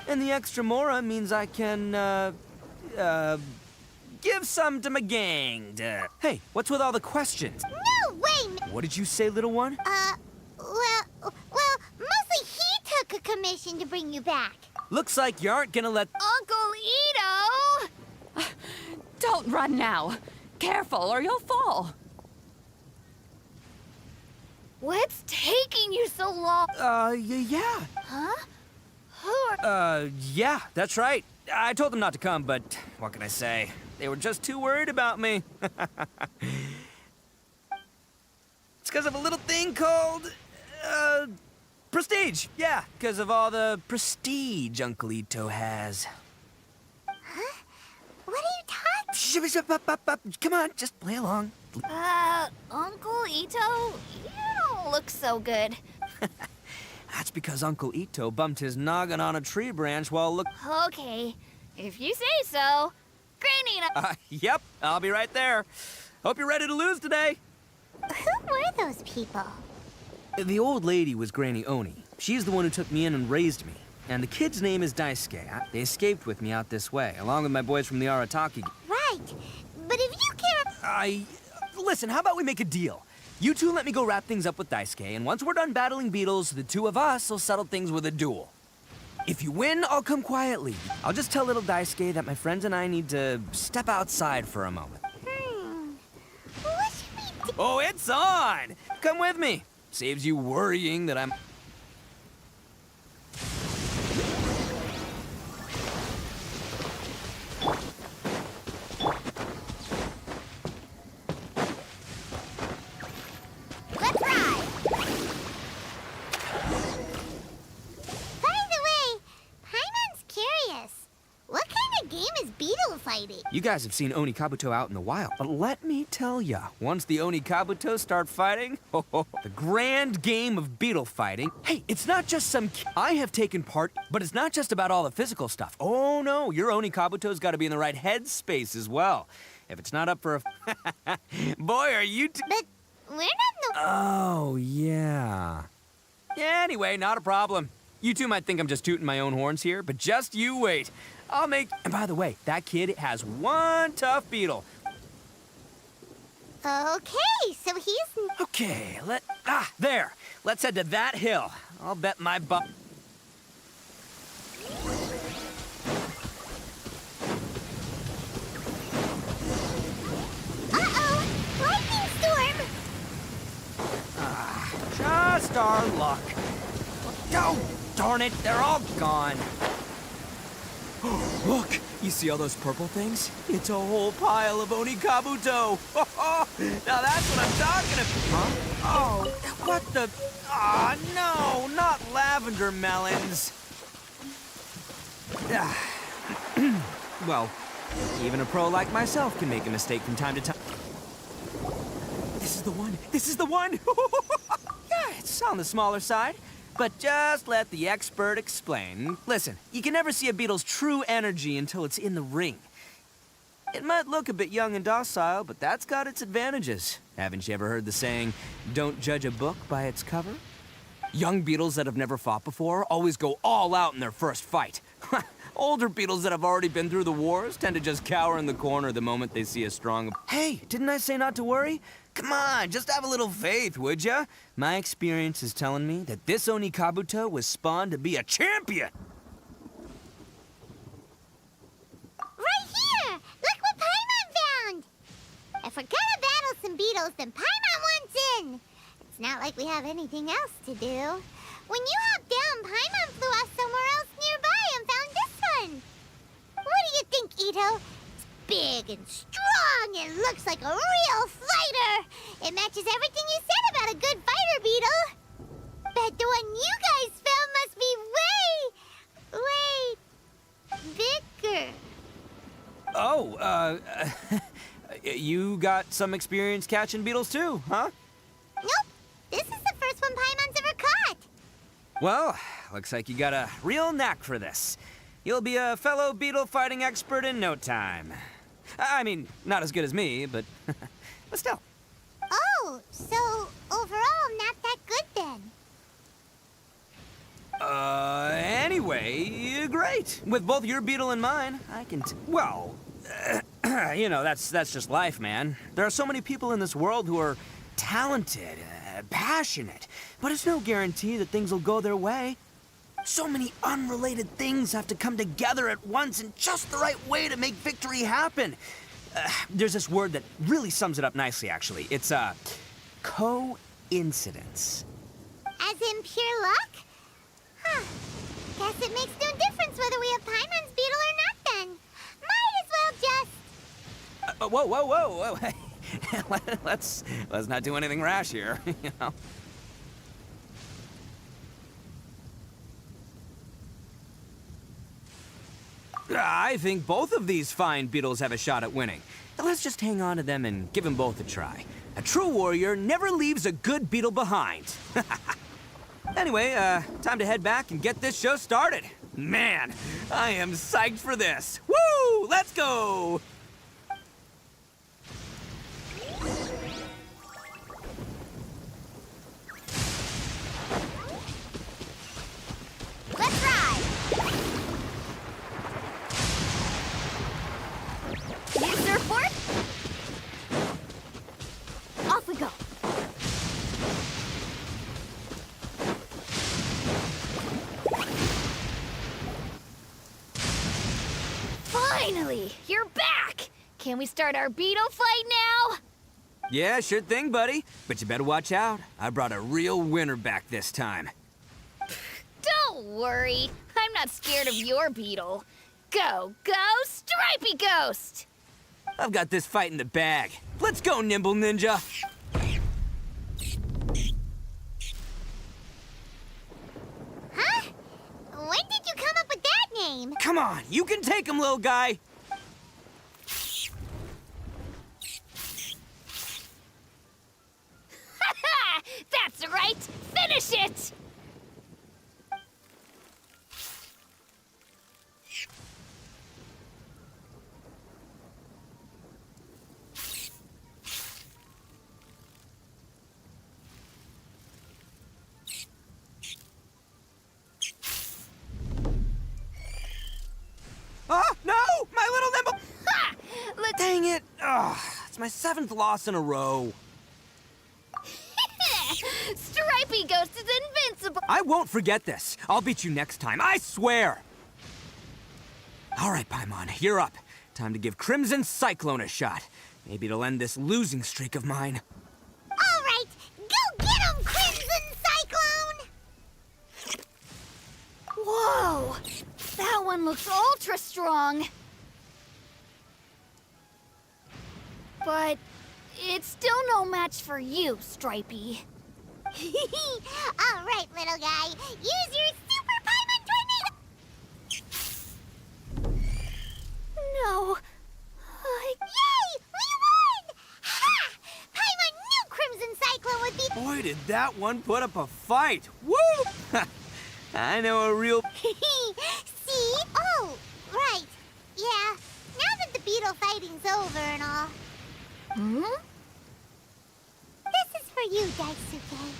And the extra mora means I can, give some to my gang. Hey, what's with all the questions? No way! What did you say, little one? Well, mostly he took a commission to bring you back. Looks like you aren't gonna let... Uncle Ito! Don't run now. Careful or you'll fall. What's taking you so long? Yeah. Huh? Who are... Yeah, that's right. I told them not to come, but what can I say? They were just too worried about me. It's because of a little thing called... prestige. Yeah, because of all the prestige Uncle Ito has. Huh? What are you talking... Come on, just play along. Uncle Ito? You don't look so good. That's because Uncle Ito bumped his noggin on a tree branch while Okay, if you say so. Granny... Yep, I'll be right there. Hope you're ready to lose today. Who were those people? The old lady was Granny Oni. She's the one who took me in and raised me. And the kid's name is Daisuke. They escaped with me out this way, along with my boys from the Arataki. Right, but if you care... Listen, how about we make a deal? You two let me go wrap things up with Daisuke, and once we're done battling beetles, the two of us will settle things with a duel. If you win, I'll come quietly. I'll just tell little Daisuke that my friends and I need to step outside for a moment. What should we do? Oh, it's on! Come with me. Saves you worrying that I'm... Let's ride! By the way, Paimon's curious. What kind of game is beetle fighting? You guys have seen Oni Kabuto out in the wild, but let me tell ya, once the Oni Kabuto start fighting, the grand game of beetle fighting. Hey, it's not just some I have taken part, but it's not just about all the physical stuff. Oh no, your Oni Kabuto's got to be in the right headspace as well. If it's not up for a... Boy, are you... But we're not the... Oh, yeah. Yeah, anyway, not a problem. You two might think I'm just tooting my own horns here, but just you wait. I'll make... And by the way, that kid has one tough beetle. Okay, so he's... Okay, there. Let's head to that hill. I'll bet my butt... Uh-oh! Lightning storm! Just our luck. Oh, darn it, they're all gone. Look, you see all those purple things? It's a whole pile of Oni Kabuto. Now that's what I'm talking about. Huh? Oh, what the... Ah, no, not lavender melons. Well, even a pro like myself can make a mistake from time to time. This is the one! This is the one! Yeah, it's on the smaller side. But just let the expert explain. Listen, you can never see a beetle's true energy until it's in the ring. It might look a bit young and docile, but that's got its advantages. Haven't you ever heard the saying, don't judge a book by its cover? Young beetles that have never fought before always go all out in their first fight. Older beetles that have already been through the wars tend to just cower in the corner the moment they see a strong... Hey, didn't I say not to worry? Come on, just have a little faith, would ya? My experience is telling me that this Oni Kabuto was spawned to be a champion! Right here! Look what Paimon found! If we're gonna battle some beetles, then Paimon wants in! It's not like we have anything else to do. When you hopped down, Paimon flew off somewhere else nearby and found this one. What do you think, Ito? It's big and strong and looks like a real fighter. It matches everything you said about a good fighter, beetle. Bet the one you guys found must be way bigger. Oh, you got some experience catching beetles too, huh? Nope. This is the first one Paimon's ever caught. Well, looks like you got a real knack for this. You'll be a fellow beetle fighting expert in no time. I mean, not as good as me, but still. Oh, so overall not that good then. Anyway, great. With both your beetle and mine, I can well, you know, that's just life, man. There are so many people in this world who are talented, passionate, but it's no guarantee that things will go their way. So many unrelated things have to come together at once in just the right way to make victory happen. There's this word that really sums it up nicely, actually. It's, coincidence. As in pure luck? Huh. Guess it makes no difference whether we have Paimon's beetle or not then. Might as well just... Whoa. let's not do anything rash here, you know? I think both of these fine beetles have a shot at winning. Let's just hang on to them and give them both a try. A true warrior never leaves a good beetle behind. Anyway, time to head back and get this show started. Man, I am psyched for this. Woo! Let's go! Let's ride! New surfboard? Off we go. Finally! You're back! Can we start our beetle fight now? Yeah, sure thing, buddy. But you better watch out. I brought a real winner back this time. Don't worry. I'm not scared of your beetle. Go, Stripey Ghost! I've got this fight in the bag. Let's go, Nimble Ninja! Huh? When did you come up with that name? Come on, you can take him, little guy! That's right! Finish it! Oh, no! My little Nimble... Ha! Dang it! Ugh, it's my 7th loss in a row. Stripey Ghost is invincible! I won't forget this. I'll beat you next time, I swear! All right, Paimon, you're up. Time to give Crimson Cyclone a shot. Maybe it'll end this losing streak of mine. All right, go get him, Crimson Cyclone! Whoa! That one looks ultra strong. But it's still no match for you, Stripey. All right, little guy. Use your super Paimon that one put up a fight. Woo! I know a real... See? Oh, right. Yeah, now that the beetle fighting's over and all. Hmm? This is for you, Daisuke.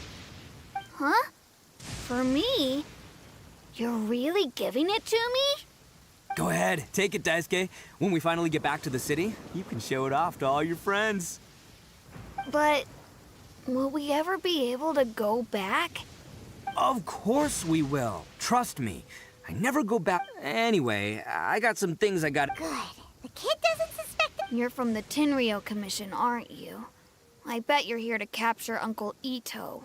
Huh? For me? You're really giving it to me? Go ahead, take it, Daisuke. When we finally get back to the city, you can show it off to all your friends. But will we ever be able to go back? Of course we will. Trust me. I never go back. Anyway, I got some things I got. Good. The kid doesn't suspect it. You're from the Tenryo Commission, aren't you? I bet you're here to capture Uncle Ito.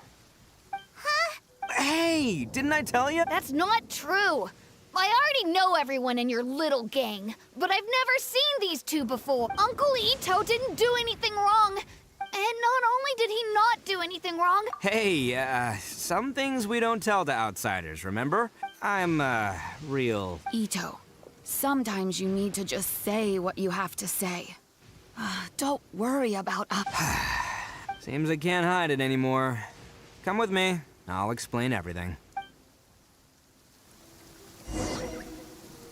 Huh? Hey, didn't I tell you? That's not true. I already know everyone in your little gang, but I've never seen these two before. Uncle Ito didn't do anything wrong. And not only did he not do anything wrong... Hey, some things we don't tell to outsiders, remember? I'm, real... Ito, sometimes you need to just say what you have to say. Don't worry about Seems I can't hide it anymore. Come with me. I'll explain everything.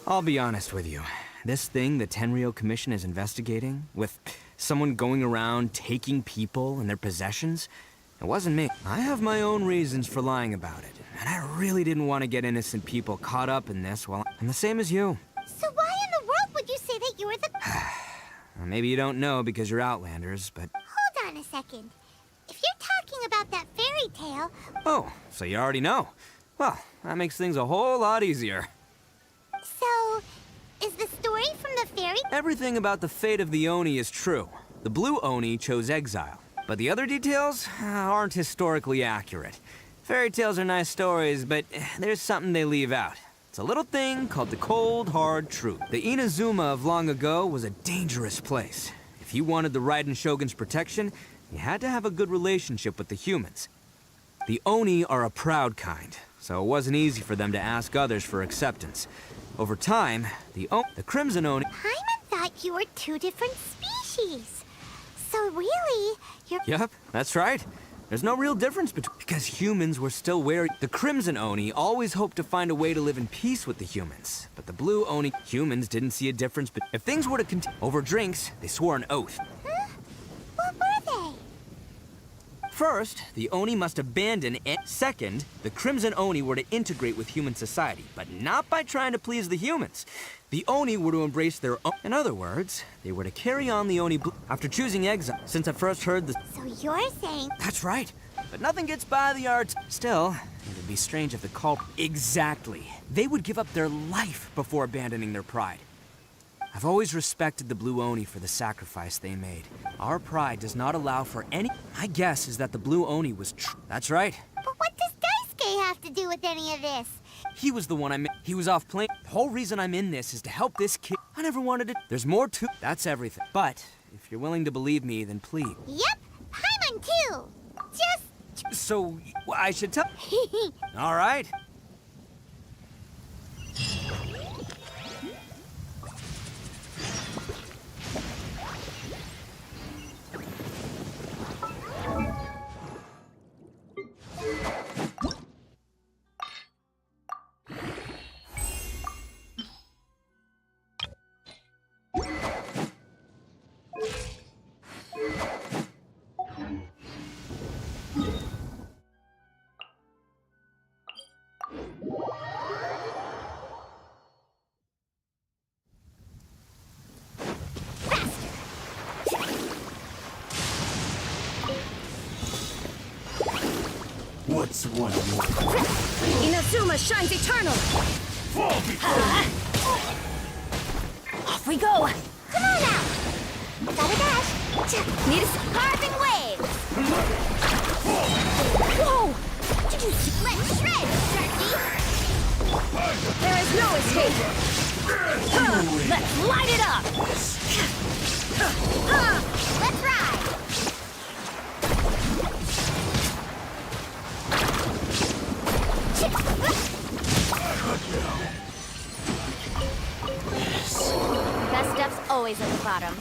I'll be honest with you. This thing the Tenryo Commission is investigating, with someone going around taking people and their possessions, it wasn't me. I have my own reasons for lying about it, and I really didn't want to get innocent people caught up in this while I'm the same as you. So why in the world would you say that you were the... Maybe you don't know because you're Outlanders, but... Hold on a second. If you're talking about that fairy tale... Oh, so you already know. Well, that makes things a whole lot easier. So, is the story from the fairy... Everything about the fate of the Oni is true. The Blue Oni chose exile, but the other details aren't historically accurate. Fairy tales are nice stories, but there's something they leave out. It's a little thing called the cold, hard truth. The Inazuma of long ago was a dangerous place. If you wanted the Raiden Shogun's protection, you had to have a good relationship with the humans. The Oni are a proud kind, so it wasn't easy for them to ask others for acceptance. Over time, the Crimson Oni... Paimon thought you were two different species. So really, you're... Yep, that's right. There's no real difference between... Because humans were still wary... The Crimson Oni always hoped to find a way to live in peace with the humans. But the Blue Oni... Humans didn't see a difference, but if things were to continue... Over drinks, they swore an oath. Huh? What were they? First, the Oni must abandon it. Second, the Crimson Oni were to integrate with human society, but not by trying to please the humans. The Oni were to embrace their own... In other words, they were to carry on the Oni after choosing exile. Since I first heard the... So you're saying... That's right. But nothing gets by the arts. Still, it would be strange if the cult... Exactly. They would give up their life before abandoning their pride. I've always respected the Blue Oni for the sacrifice they made. Our pride does not allow for any... My guess is that the Blue Oni was That's right. But what does Daisuke have to do with any of this? He was the one I met. He was off playing. The whole reason I'm in this is to help this kid. I never wanted to... There's more to... That's everything. But, if you're willing to believe me, then please. Yep, Paimon too. Just... So, I should tell... All right. What's one more? Inazuma shines eternal! Off we go! Come on now! Gotta dash! Need a carving waves! Whoa! Did you see? Let's shred, turkey! There is no escape! Let's light it up! Let's ride! Best stuff's always at the bottom.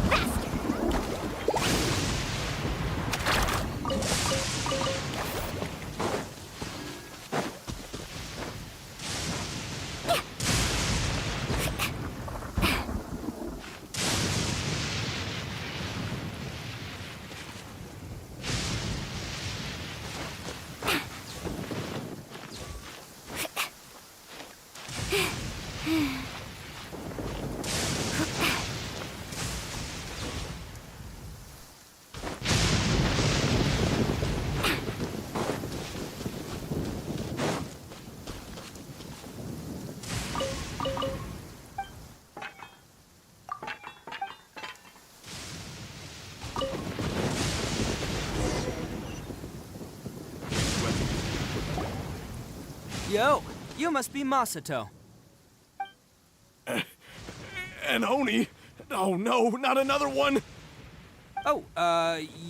Faster! Yo, you must be Masato. An Oni? Oh no, not another one! Oh,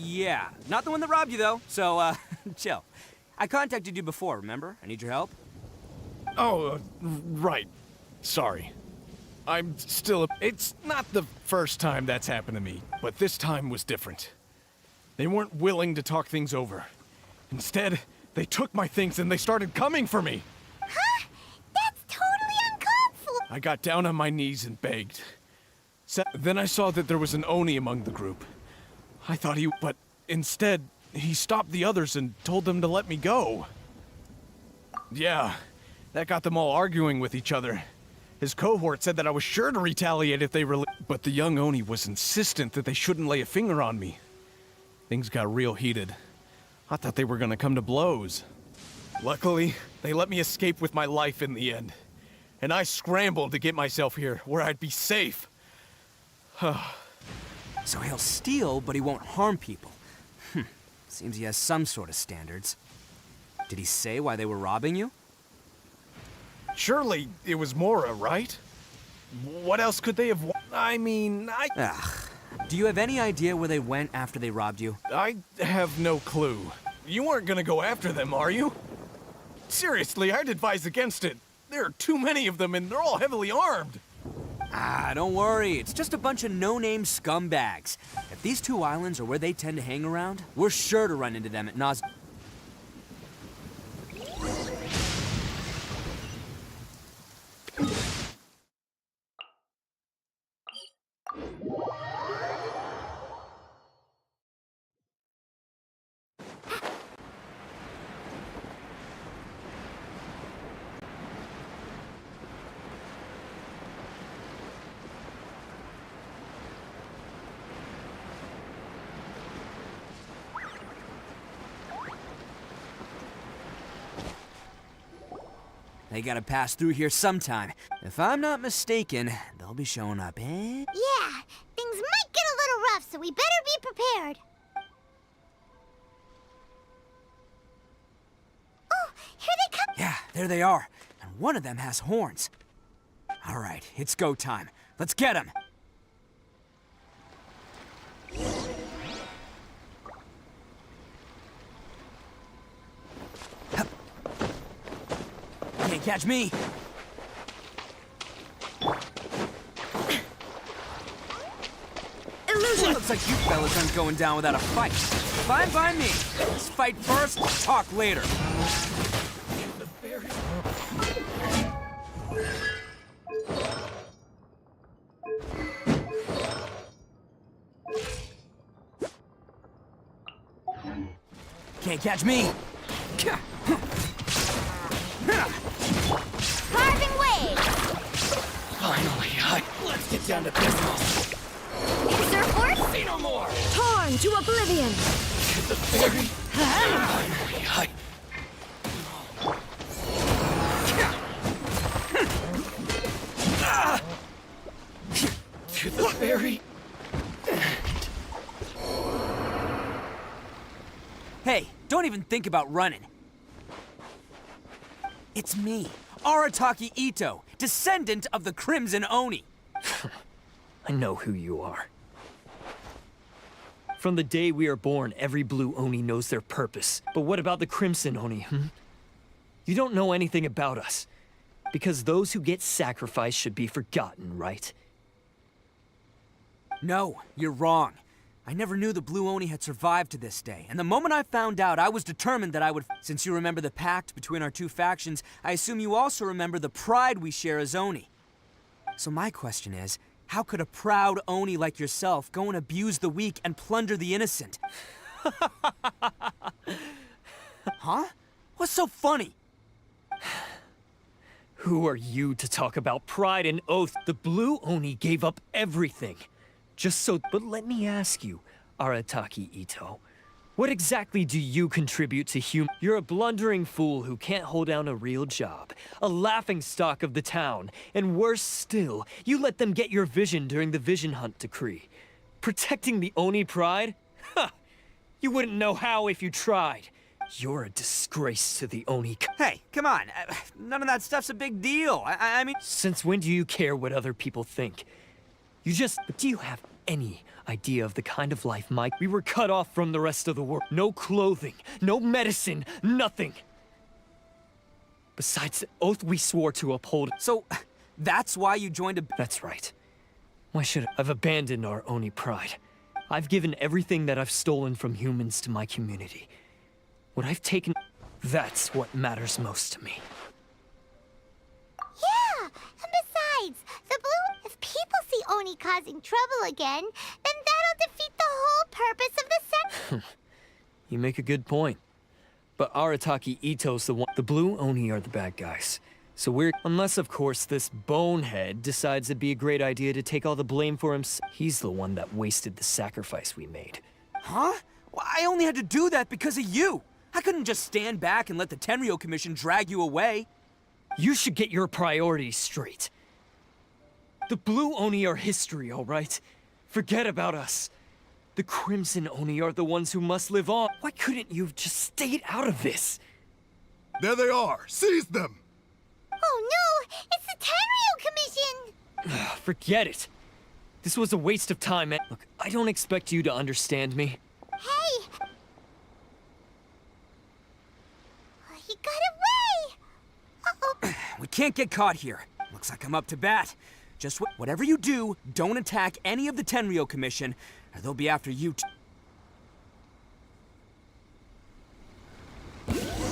yeah. Not the one that robbed you, though, so, chill. I contacted you before, remember? I need your help. Oh, right. Sorry. I'm still It's not the first time that's happened to me, but this time was different. They weren't willing to talk things over. Instead, they took my things and they started coming for me. Huh? That's totally uncalled for! I got down on my knees and begged. Then I saw that there was an Oni among the group. I thought but instead, he stopped the others and told them to let me go. Yeah, that got them all arguing with each other. His cohort said that I was sure to retaliate if they but the young Oni was insistent that they shouldn't lay a finger on me. Things got real heated. I thought they were gonna come to blows. Luckily, they let me escape with my life in the end. And I scrambled to get myself here, where I'd be safe. So he'll steal, but he won't harm people. Seems he has some sort of standards. Did he say why they were robbing you? Surely it was Mora, right? What else could they have Ugh. Do you have any idea where they went after they robbed you? I have no clue. You aren't gonna go after them, are you? Seriously, I'd advise against it. There are too many of them and they're all heavily armed. Don't worry. It's just a bunch of no-name scumbags. If these two islands are where they tend to hang around, we're sure to run into them at Naz. They gotta pass through here sometime. If I'm not mistaken, they'll be showing up, eh? Yeah, things might get a little rough, so we better be prepared. Oh, here they come! Yeah, there they are. And one of them has horns. All right, it's go time. Let's get him! Can't catch me! Illusion! Looks like you fellas aren't going down without a fight. Fine by me. Let's fight first, talk later. Can't catch me! Carving waves! Finally, let's get down to business. Surfboard? Say no more! Torn to oblivion! To the ferry. Finally, to the ferry. Hey, don't even think about running. It's me, Arataki Ito, descendant of the Crimson Oni. I know who you are. From the day we are born, every blue Oni knows their purpose. But what about the Crimson Oni, You don't know anything about us. Because those who get sacrificed should be forgotten, right? No, you're wrong. I never knew the Blue Oni had survived to this day, and the moment I found out, I was determined that I would... Since you remember the pact between our two factions, I assume you also remember the pride we share as Oni. So my question is, how could a proud Oni like yourself go and abuse the weak and plunder the innocent? Huh? What's so funny? Who are you to talk about pride and oath? The Blue Oni gave up everything. Just so... But let me ask you, Arataki Ito. What exactly do you contribute to human... You're a blundering fool who can't hold down a real job, a laughingstock of the town, and worse still, you let them get your vision during the Vision Hunt decree. Protecting the Oni pride? Ha! You wouldn't know how if you tried. You're a disgrace to the Oni. Hey, come on. None of that stuff's a big deal. I mean... Since when do you care what other people think? But do you have any idea of the kind of life we were cut off from the rest of the world? No clothing, no medicine, nothing. Besides the oath we swore to uphold. So, that's why you joined a... That's right. Why should I've abandoned our Oni pride. I've given everything that I've stolen from humans to my community. What I've taken, that's what matters most to me. Yeah, and besides, if people see Oni causing trouble again, then that'll defeat the whole purpose of the set. You make a good point. But Arataki Ito's the one. The Blue Oni are the bad guys. So unless of course this bonehead decides it'd be a great idea to take all the blame for himself. He's the one that wasted the sacrifice we made. Huh? Well, I only had to do that because of you. I couldn't just stand back and let the Tenryo Commission drag you away. You should get your priorities straight. The Blue Oni are history, all right? Forget about us. The Crimson Oni are the ones who must live on. Why couldn't you have just stayed out of this? There they are. Seize them! Oh no! It's the Tenryo Commission! Forget it. This was a waste of time, man. Look, I don't expect you to understand me. Hey! He got away! Uh-oh. We can't get caught here. Looks like I'm up to bat. Just whatever you do, don't attack any of the Tenryo Commission, or they'll be after you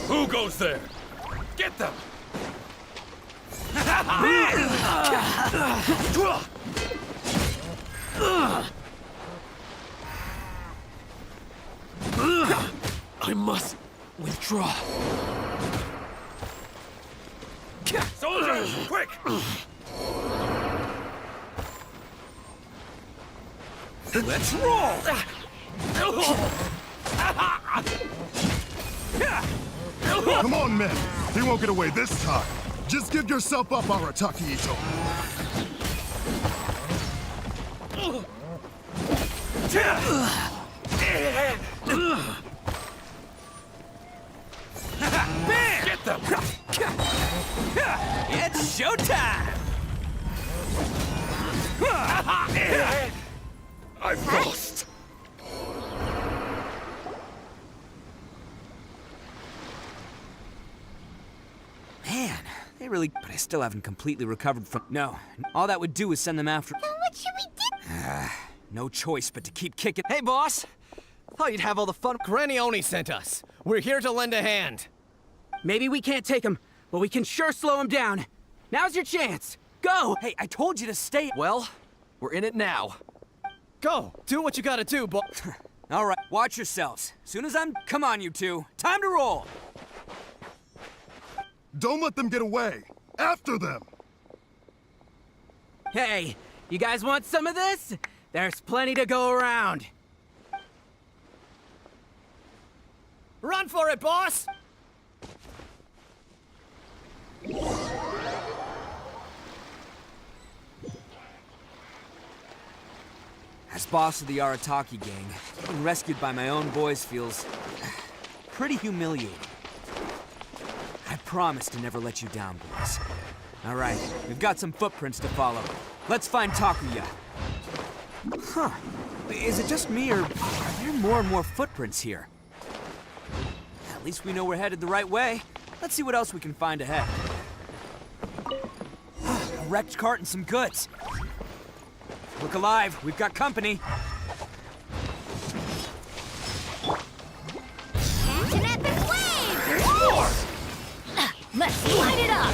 Who goes there? Get them! I must withdraw. Soldiers, quick! Let's roll! Come on, men. He won't get away this time. Just give yourself up, Arataki Ito. Get them! It's showtime! I've lost! Man, they really... But I still haven't completely recovered from... No, all that would do is send them after... Then what should we do? No choice but to keep kicking... Hey, boss! Thought you'd have all the fun. Granny Oni sent us. We're here to lend a hand. Maybe we can't take him, but we can sure slow him down. Now's your chance. Go! Hey, I told you to stay... Well, we're in it now. Go! Do what you gotta do, boss. All right, watch yourselves. Soon as I'm... Come on, you two. Time to roll! Don't let them get away. After them. Hey, you guys want some of this? There's plenty to go around. Run for it, boss! As boss of the Arataki gang, being rescued by my own boys feels... pretty humiliating. I promise to never let you down, boys. All right, we've got some footprints to follow. Let's find Takuya. Huh. Is it just me, or are there more and more footprints here? At least we know we're headed the right way. Let's see what else we can find ahead. A wrecked cart and some goods. Look alive, we've got company. Catch an epic wave! Let's light it up!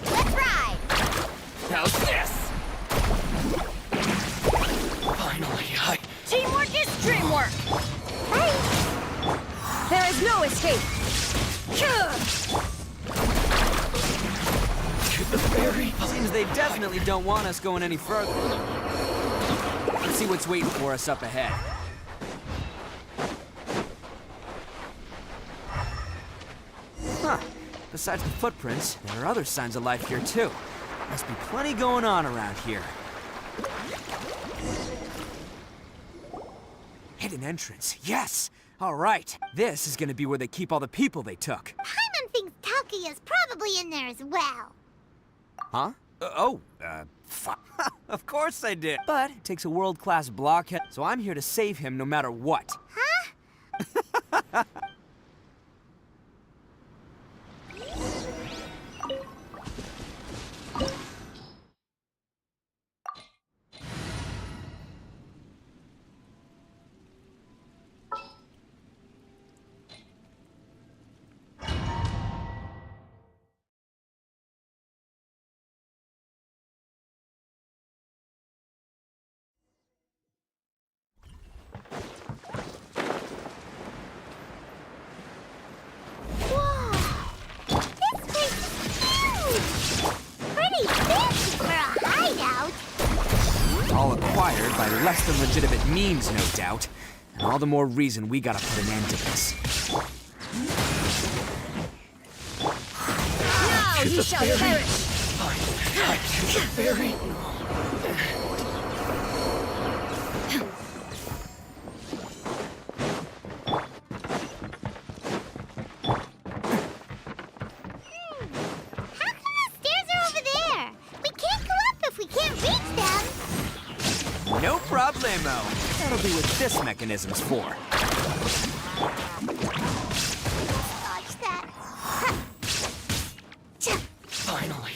Let's ride! How's this? Finally, Teamwork is dreamwork! There is no escape! the ferry. Seems they definitely don't want us going any further. Let's see what's waiting for us up ahead. Huh. Besides the footprints, there are other signs of life here too. Must be plenty going on around here. Hidden entrance, yes! All right, this is gonna be where they keep all the people they took. Paimon thinks Taki is probably in there as well. Huh? Of course I did. But it takes a world-class blockhead, so I'm here to save him no matter what. Huh? All acquired by less than legitimate means, no doubt. And all the more reason we gotta put an end to this. Now you shall perish! No problemo. That'll be what this mechanism's for. Dodge that. Finally,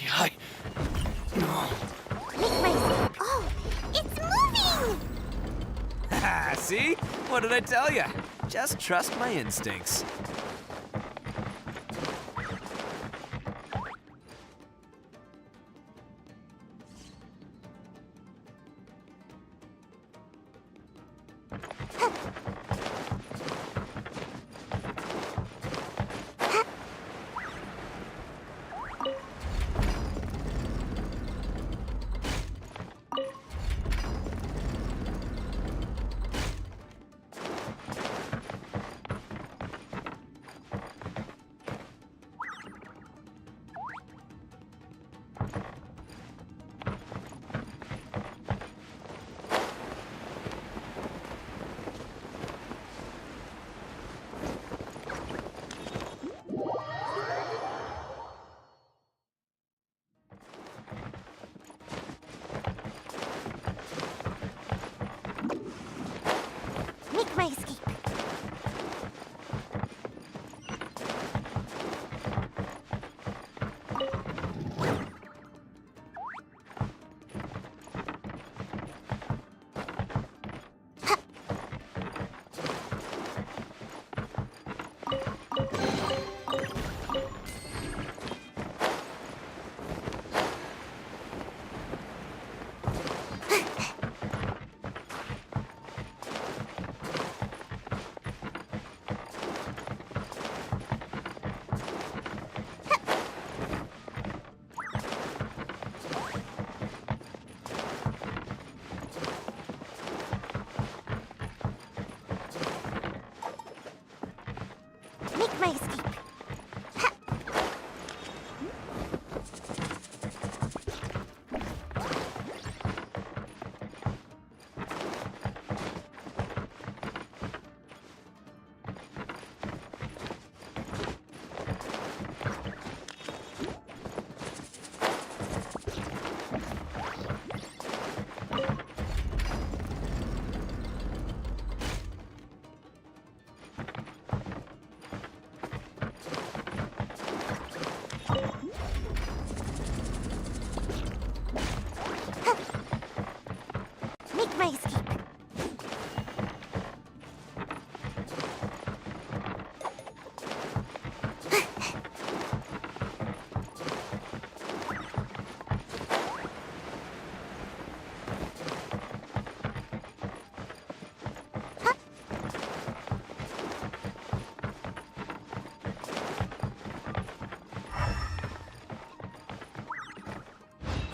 Oh, it's moving! Haha, see? What did I tell ya? Just trust my instincts. Make my escape. Make my escape. Make my escape.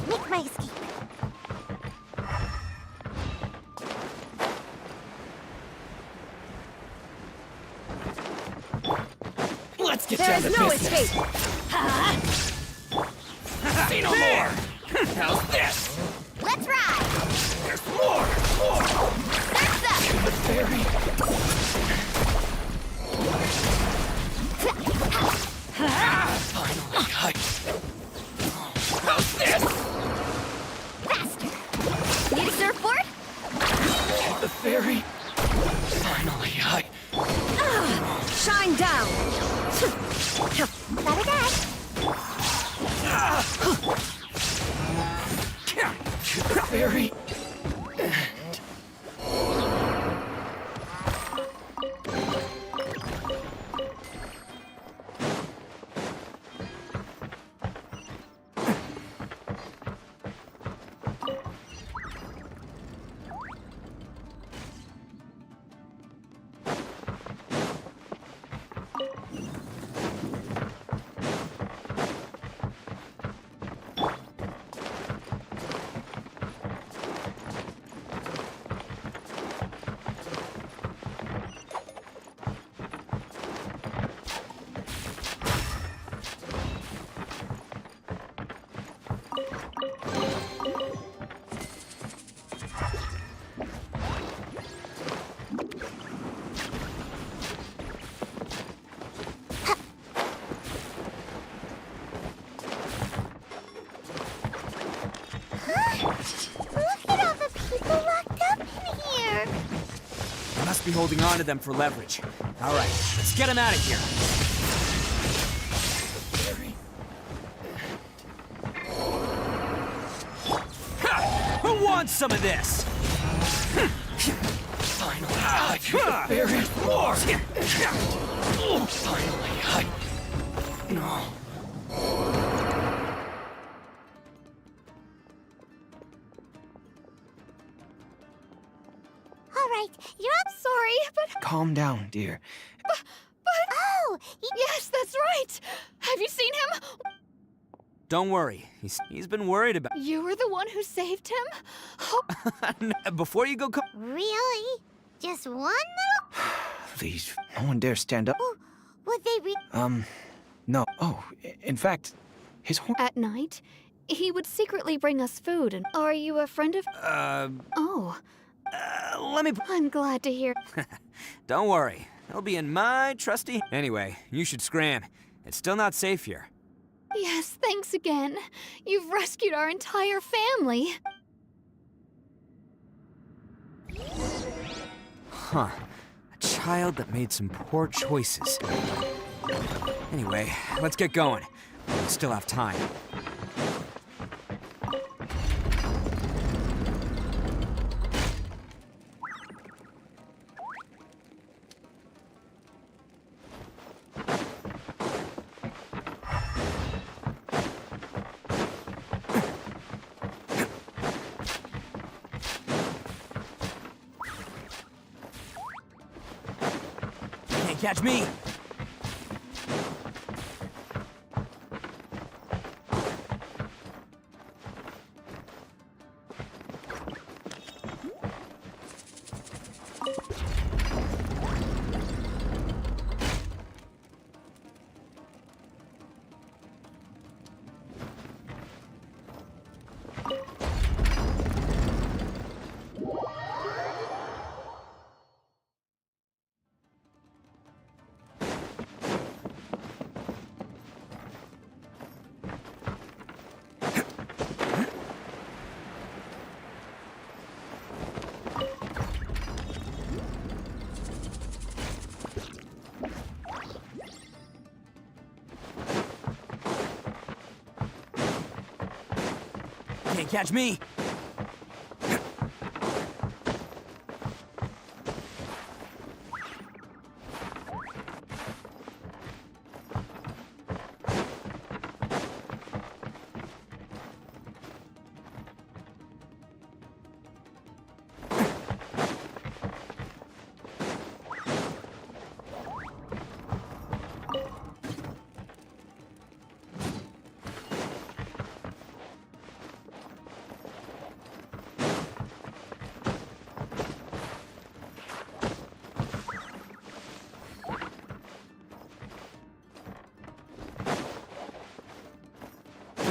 Make my escape. Let's get There down to is no business. escape! Ha! See no more! How's this? Let's ride! There's more! That's up! The fairy! Fairy. Finally, Shine down! Got a dash. Fairy. Look at all the people locked up in here. I must be holding on to them for leverage. All right, let's get them out of here. Ha! Who wants some of this? Finally, I feel the fairy war. Finally, no. All right, I'm sorry, but... Calm down, dear. Oh! Yes, that's right! Have you seen him? Don't worry. He's been worried about... You were the one who saved him? Before you go... Really? Just one little... Please, no one dare stand up. Would they No. Oh, in fact, his horn... At night, he would secretly bring us food and... Are you a friend of... Oh. Let me... I'm glad to hear... Don't worry. He'll be in my trusty... Anyway, you should scram. It's still not safe here. Yes, thanks again. You've rescued our entire family. Huh. A child that made some poor choices. Anyway, let's get going. We still have time. Can't catch me! Can't catch me!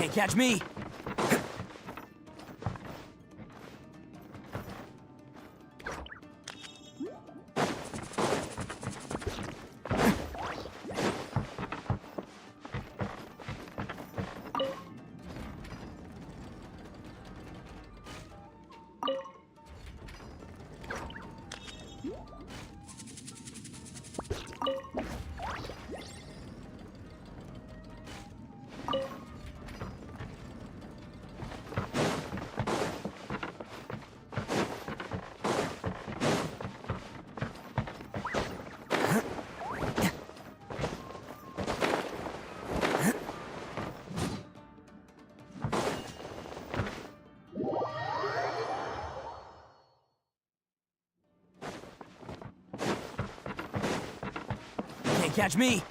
Can't catch me! catch me.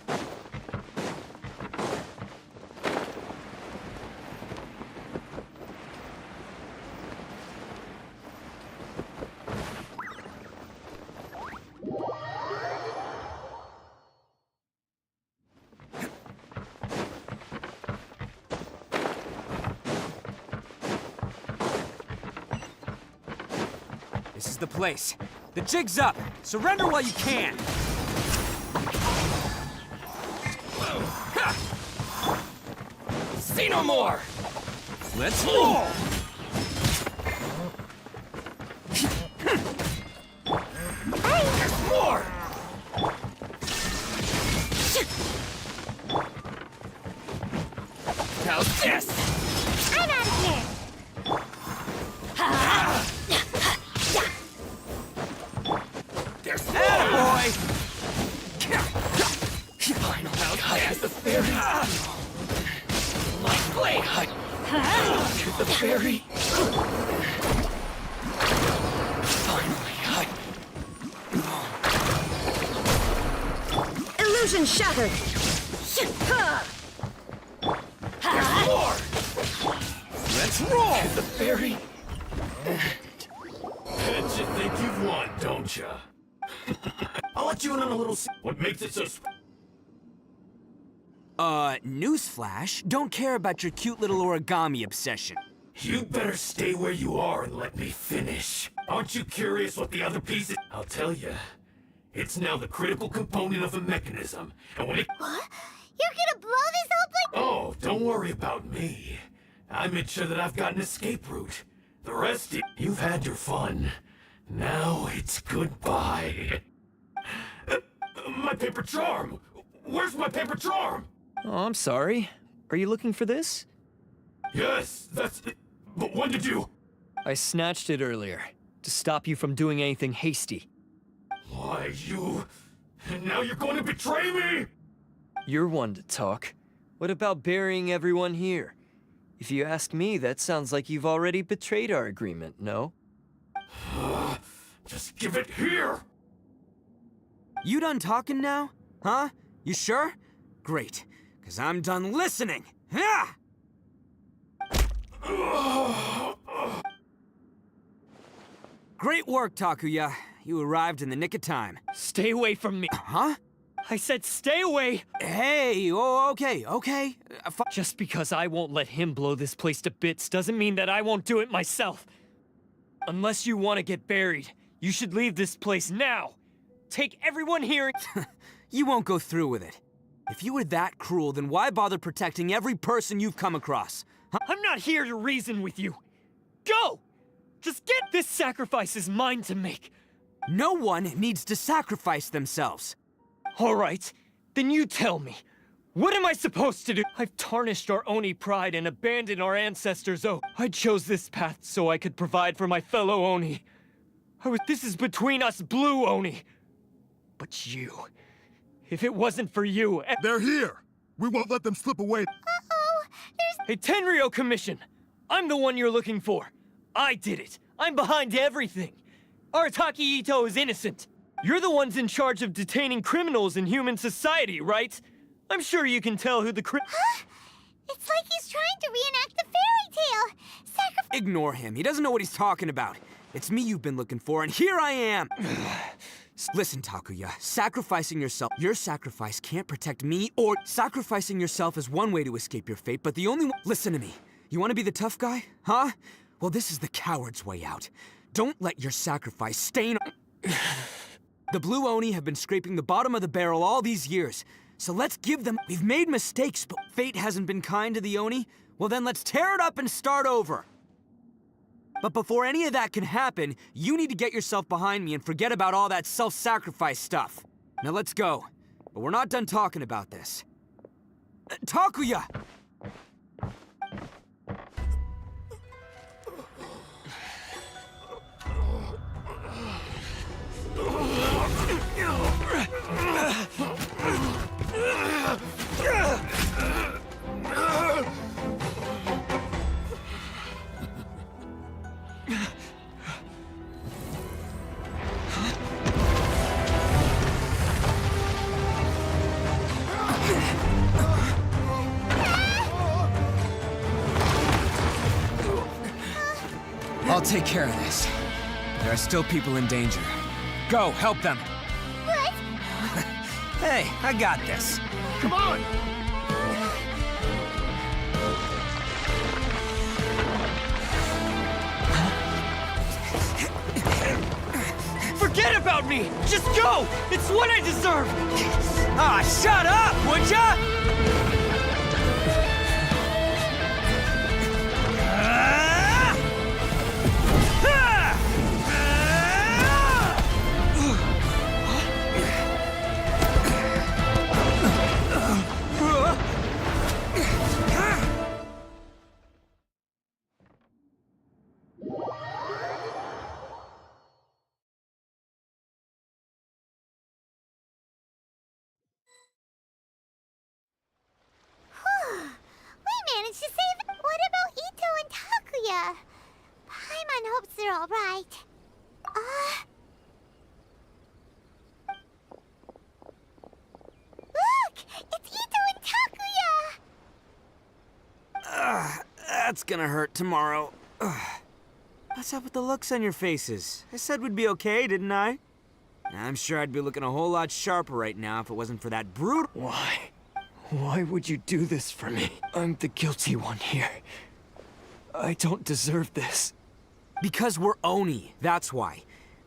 This is the place. The jig's up. Surrender while you can. See no more! Let's roll! There's more! How's this? I'm out of here! There's Attaboy! Final outcast the fairy. My blade. To the fairy. Finally, Illusion shattered. There's more. Let's roll! To the fairy. Bet you think you've won, don't ya? I'll let you in on a little. What makes it so? Newsflash, don't care about your cute little origami obsession. You better stay where you are and let me finish. Aren't you curious what the other piece is? I'll tell you. It's now the critical component of a mechanism, and when it— What? You're gonna blow this whole place? Oh, don't worry about me. I made sure that I've got an escape route. The rest, you've had your fun. Now it's goodbye. My paper charm! Where's my paper charm? Oh, I'm sorry. Are you looking for this? Yes, that's it. But when did you— I snatched it earlier, to stop you from doing anything hasty. Why, you— And now you're going to betray me? You're one to talk. What about burying everyone here? If you ask me, that sounds like you've already betrayed our agreement, no? Just give it here! You done talking now? Huh? You sure? Great, because I'm done listening. Ha! Great work, Takuya. You arrived in the nick of time. Stay away from me. Huh? I said stay away! Hey, oh, okay. Just because I won't let him blow this place to bits doesn't mean that I won't do it myself. Unless you want to get buried, you should leave this place now. Take everyone here. You won't go through with it. If you were that cruel, then why bother protecting every person you've come across? Huh? I'm not here to reason with you. Go! Just get— This sacrifice is mine to make. No one needs to sacrifice themselves. All right, then you tell me. What am I supposed to do? I've tarnished our Oni pride and abandoned our ancestors' oath. I chose this path so I could provide for my fellow Oni. This is between us blue Oni. But you— If it wasn't for you— They're here! We won't let them slip away. Uh-oh, there's— Hey, Tenryo Commission! I'm the one you're looking for. I did it. I'm behind everything. Arataki Ito is innocent. You're the ones in charge of detaining criminals in human society, right? I'm sure you can tell who the Huh? It's like he's trying to reenact the fairy tale. Ignore him. He doesn't know what he's talking about. It's me you've been looking for, and here I am! Listen, Takuya, sacrificing yourself— Your sacrifice can't protect me or— Sacrificing yourself is one way to escape your fate, but the only one— Listen to me. You want to be the tough guy? Huh? Well, this is the coward's way out. Don't let your sacrifice stain— The Blue Oni have been scraping the bottom of the barrel all these years, so let's give them— We've made mistakes, but fate hasn't been kind to the Oni? Well then let's tear it up and start over. But before any of that can happen, you need to get yourself behind me and forget about all that self-sacrifice stuff. Now let's go. But we're not done talking about this. Takuya! I'll take care of this. There are still people in danger. Go, help them. What? Hey, I got this. Come on! Forget about me! Just go! It's what I deserve! Ah, shut up, would ya? We managed to save them. What about Ito and Takuya? Paimon hopes they're all right. Look! It's Ito and Takuya! That's gonna hurt tomorrow. What's up with the looks on your faces? I said we'd be okay, didn't I? I'm sure I'd be looking a whole lot sharper right now if it wasn't for that brutal— Why? Why would you do this for me? I'm the guilty one here. I don't deserve this. Because we're Oni, that's why.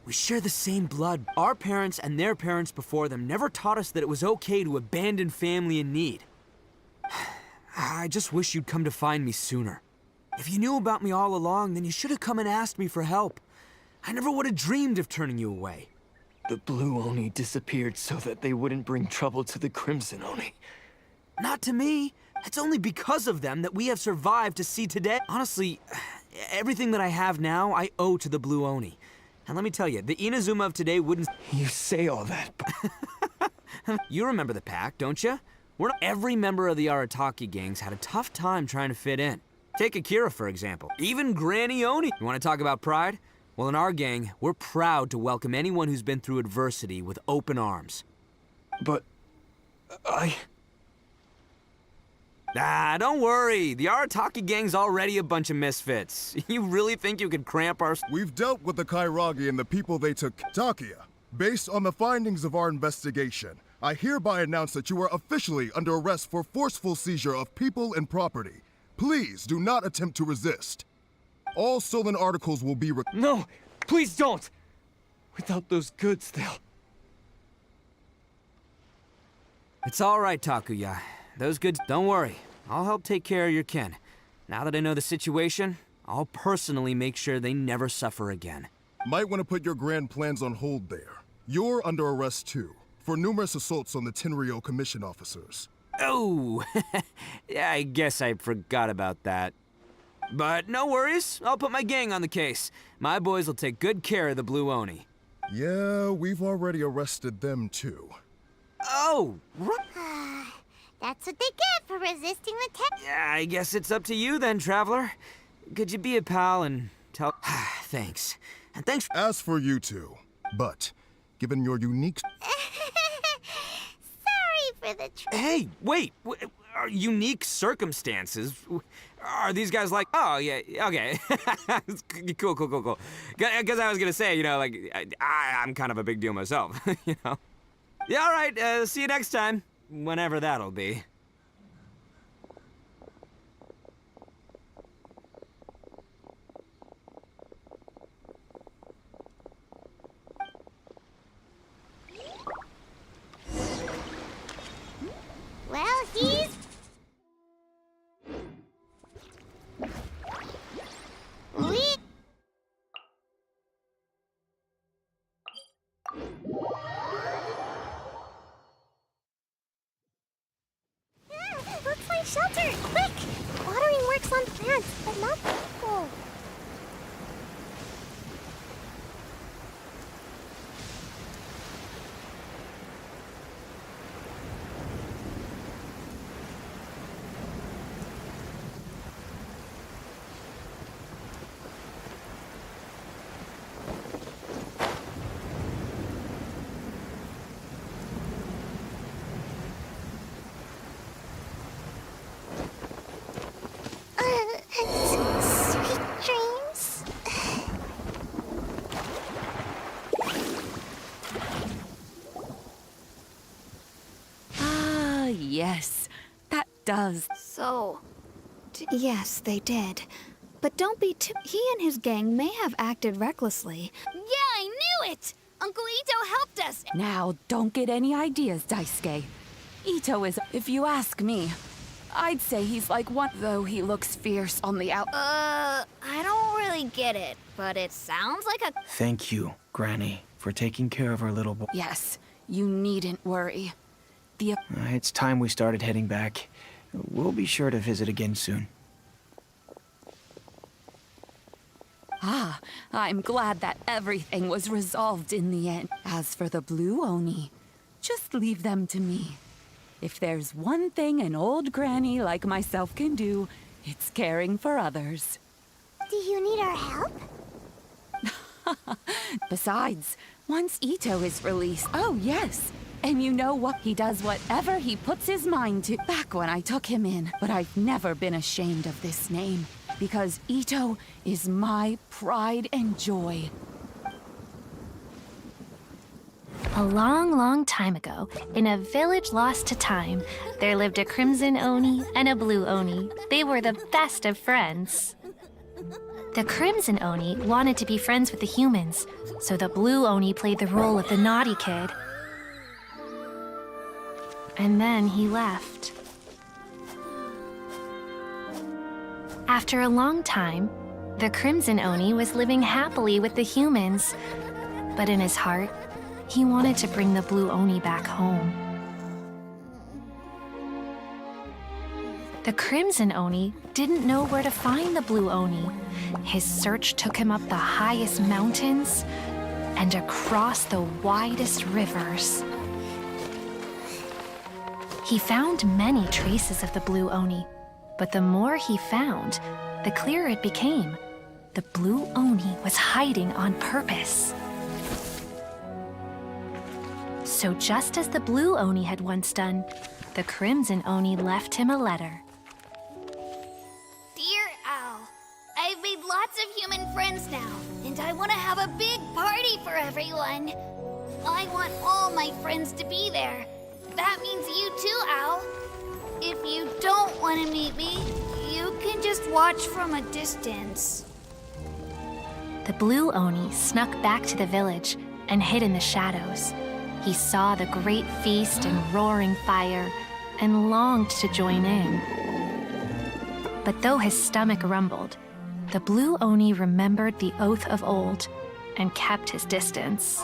We share the same blood. Our parents and their parents before them never taught us that it was okay to abandon family in need. I just wish you'd come to find me sooner. If you knew about me all along, then you should have come and asked me for help. I never would have dreamed of turning you away. The Blue Oni disappeared so that they wouldn't bring trouble to the Crimson Oni. Not to me. It's only because of them that we have survived to see today. Honestly, everything that I have now, I owe to the Blue Oni. And let me tell you, the Inazuma of today wouldn't— You say all that, but— You remember the pack, don't you? Every member of the Arataki gangs had a tough time trying to fit in. Take Akira, for example. Even Granny Oni. You want to talk about pride? Well, in our gang, we're proud to welcome anyone who's been through adversity with open arms. But Ah, don't worry. The Arataki gang's already a bunch of misfits. You really think you could cramp our— We've dealt with the Kairagi and the people they took. Takuya, based on the findings of our investigation, I hereby announce that you are officially under arrest for forceful seizure of people and property. Please do not attempt to resist. All stolen articles will be No! Please don't! Without those goods, they'll— It's all right, Takuya. Those goods— Don't worry. I'll help take care of your kin. Now that I know the situation, I'll personally make sure they never suffer again. Might want to put your grand plans on hold there. You're under arrest too, for numerous assaults on the Tenryo commission officers. Oh, yeah, I guess I forgot about that. But no worries, I'll put my gang on the case. My boys will take good care of the Blue Oni. Yeah, we've already arrested them too. Oh, That's what they get for resisting the test. Yeah, I guess it's up to you then, Traveler. Could you be a pal and tell— Thanks. And thanks— As for you two, but given your unique— Sorry for the Hey, wait! Our unique circumstances? Are these guys like— Oh, yeah, okay. Cool. Because I was gonna say, you know, like, I'm kind of a big deal myself, you know? Yeah, all right, see you next time. Whenever that'll be. Well, he's... does. So, yes, they did. But don't be too... He and his gang may have acted recklessly. Yeah, I knew it! Uncle Ito helped us! Now, don't get any ideas, Daisuke. Ito is, if you ask me, I'd say he's like one, though he looks fierce on the out. I don't really get it, but it sounds like a... Thank you, Granny, for taking care of our little boy. Yes, you needn't worry. It's time we started heading back. We'll be sure to visit again soon. Ah, I'm glad that everything was resolved in the end. As for the Blue Oni, just leave them to me. If there's one thing an old granny like myself can do, it's caring for others. Do you need our help? Besides, once Ito is released, oh yes, and you know what? He does whatever he puts his mind to. Back when I took him in, but I've never been ashamed of this name, because Ito is my pride and joy. A long, long time ago, in a village lost to time, there lived a Crimson Oni and a Blue Oni. They were the best of friends. The Crimson Oni wanted to be friends with the humans, so the Blue Oni played the role of the naughty kid. And then he left. After a long time, the Crimson Oni was living happily with the humans, but in his heart, he wanted to bring the Blue Oni back home. The Crimson Oni didn't know where to find the Blue Oni. His search took him up the highest mountains and across the widest rivers. He found many traces of the Blue Oni, but the more he found, the clearer it became. The Blue Oni was hiding on purpose. So just as the Blue Oni had once done, the Crimson Oni left him a letter. Dear Al, I've made lots of human friends now, and I want to have a big party for everyone. I want all my friends to be there. That means you too, Al. If you don't want to meet me, you can just watch from a distance. The Blue Oni snuck back to the village and hid in the shadows. He saw the great feast and roaring fire and longed to join in. But though his stomach rumbled, the Blue Oni remembered the oath of old and kept his distance.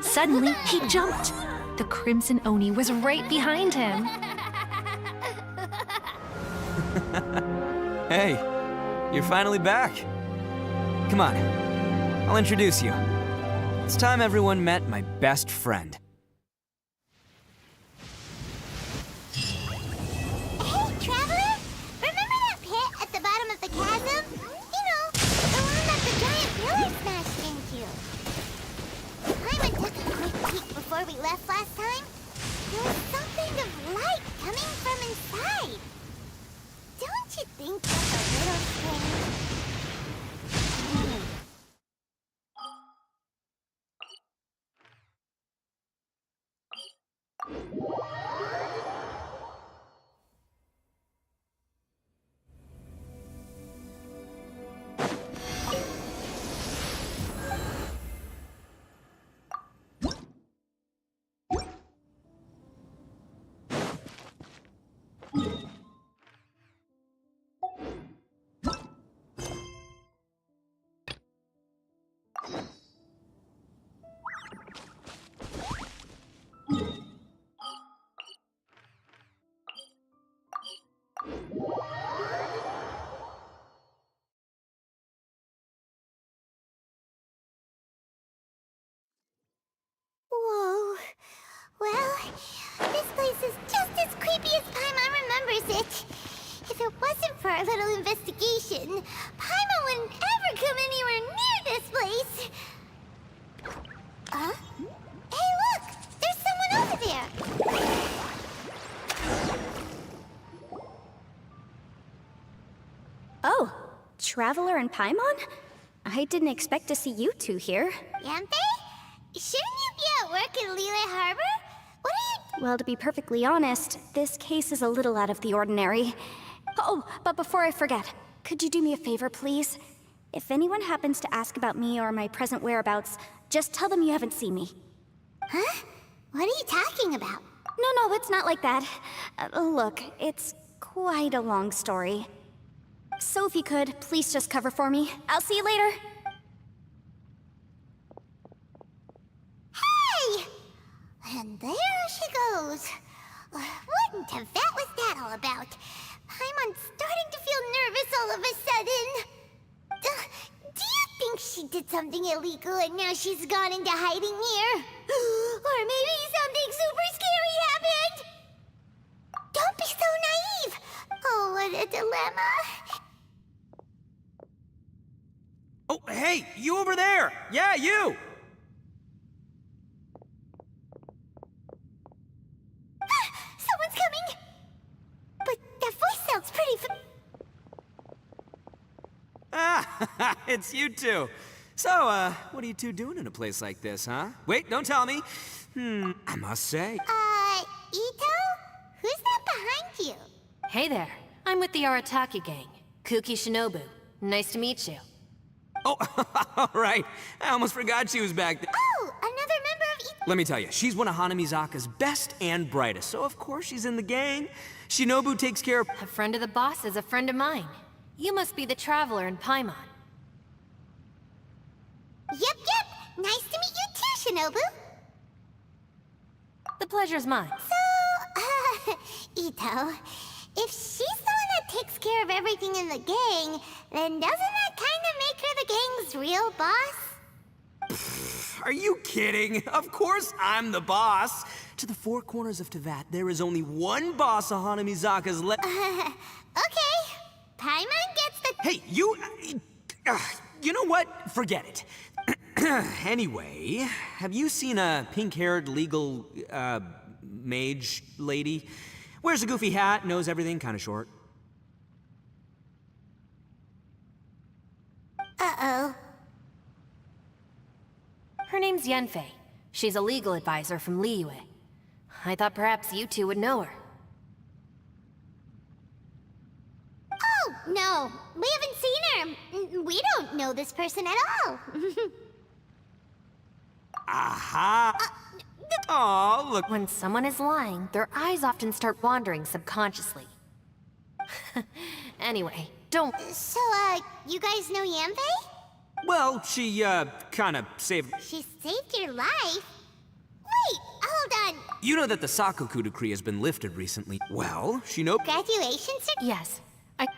Suddenly, he jumped. The Crimson Oni was right behind him. Hey, you're finally back. Come on, I'll introduce you. It's time everyone met my best friend. Hey, Traveler! Remember that pit at the bottom of the chasm? You know, the one that the giant pillar smashed into. Paimon took a quick peek before we left last time. There was something of light coming from inside. Don't you think that's a little strange? Whoa. Well, this place is just as creepy as Paimon remembers it. If it wasn't for our little investigation, Paimon wouldn't ever come anywhere near this place. Huh? Hey, look! There's someone over there! Oh, Traveler and Paimon? I didn't expect to see you two here. Yampe? Shouldn't you be at work in Liyue Harbor? What are you Well, to be perfectly honest, this case is a little out of the ordinary. Oh, but before I forget, could you do me a favor, please? If anyone happens to ask about me or my present whereabouts, just tell them you haven't seen me. Huh? What are you talking about? No, it's not like that. Look, it's quite a long story. So if you could, please just cover for me. I'll see you later. Hey! And there she goes. What in Tibet was that all about? Paimon's starting to feel nervous all of a sudden. Do you think she did something illegal and now she's gone into hiding here? Or maybe something super scary happened? Don't be so naive! Oh, what a dilemma. Oh, hey, you over there! Yeah, you! Someone's coming! But that voice sounds pretty Ah, it's you two. So, what are you two doing in a place like this, huh? Wait, don't tell me. I must say. Ito? Who's that behind you? Hey there. I'm with the Arataki gang. Kuki Shinobu. Nice to meet you. Oh, all right. I almost forgot she was back there. Oh, another member of Ito. Let me tell you, she's one of Hanamizaka's best and brightest, so of course she's in the gang. Shinobu takes care of... A friend of the boss is a friend of mine. You must be the traveler in Paimon. Yep. Nice to meet you too, Shinobu. The pleasure's mine. So, Ito, if she's the one that takes care of everything in the gang, then doesn't that kind of make her the gang's real boss? Are you kidding? Of course I'm the boss. To the four corners of Teyvat, there is only one boss of Hanamizaka's Okay. Paimon gets the... Hey, you... you know what? Forget it. Anyway, have you seen a pink-haired legal, mage lady? Wears a goofy hat, knows everything, kind of short. Uh-oh. Her name's Yanfei. She's a legal advisor from Liyue. I thought perhaps you two would know her. Oh, no. We haven't seen her. We don't know this person at all. Aha! Oh, look. When someone is lying, their eyes often start wandering subconsciously. Anyway, don't... So, you guys know Yanfei? Well, she, kind of saved... She saved your life? Wait, hold on. You know that the Sakoku decree has been lifted recently. Well, Shinobu... Graduation Yes.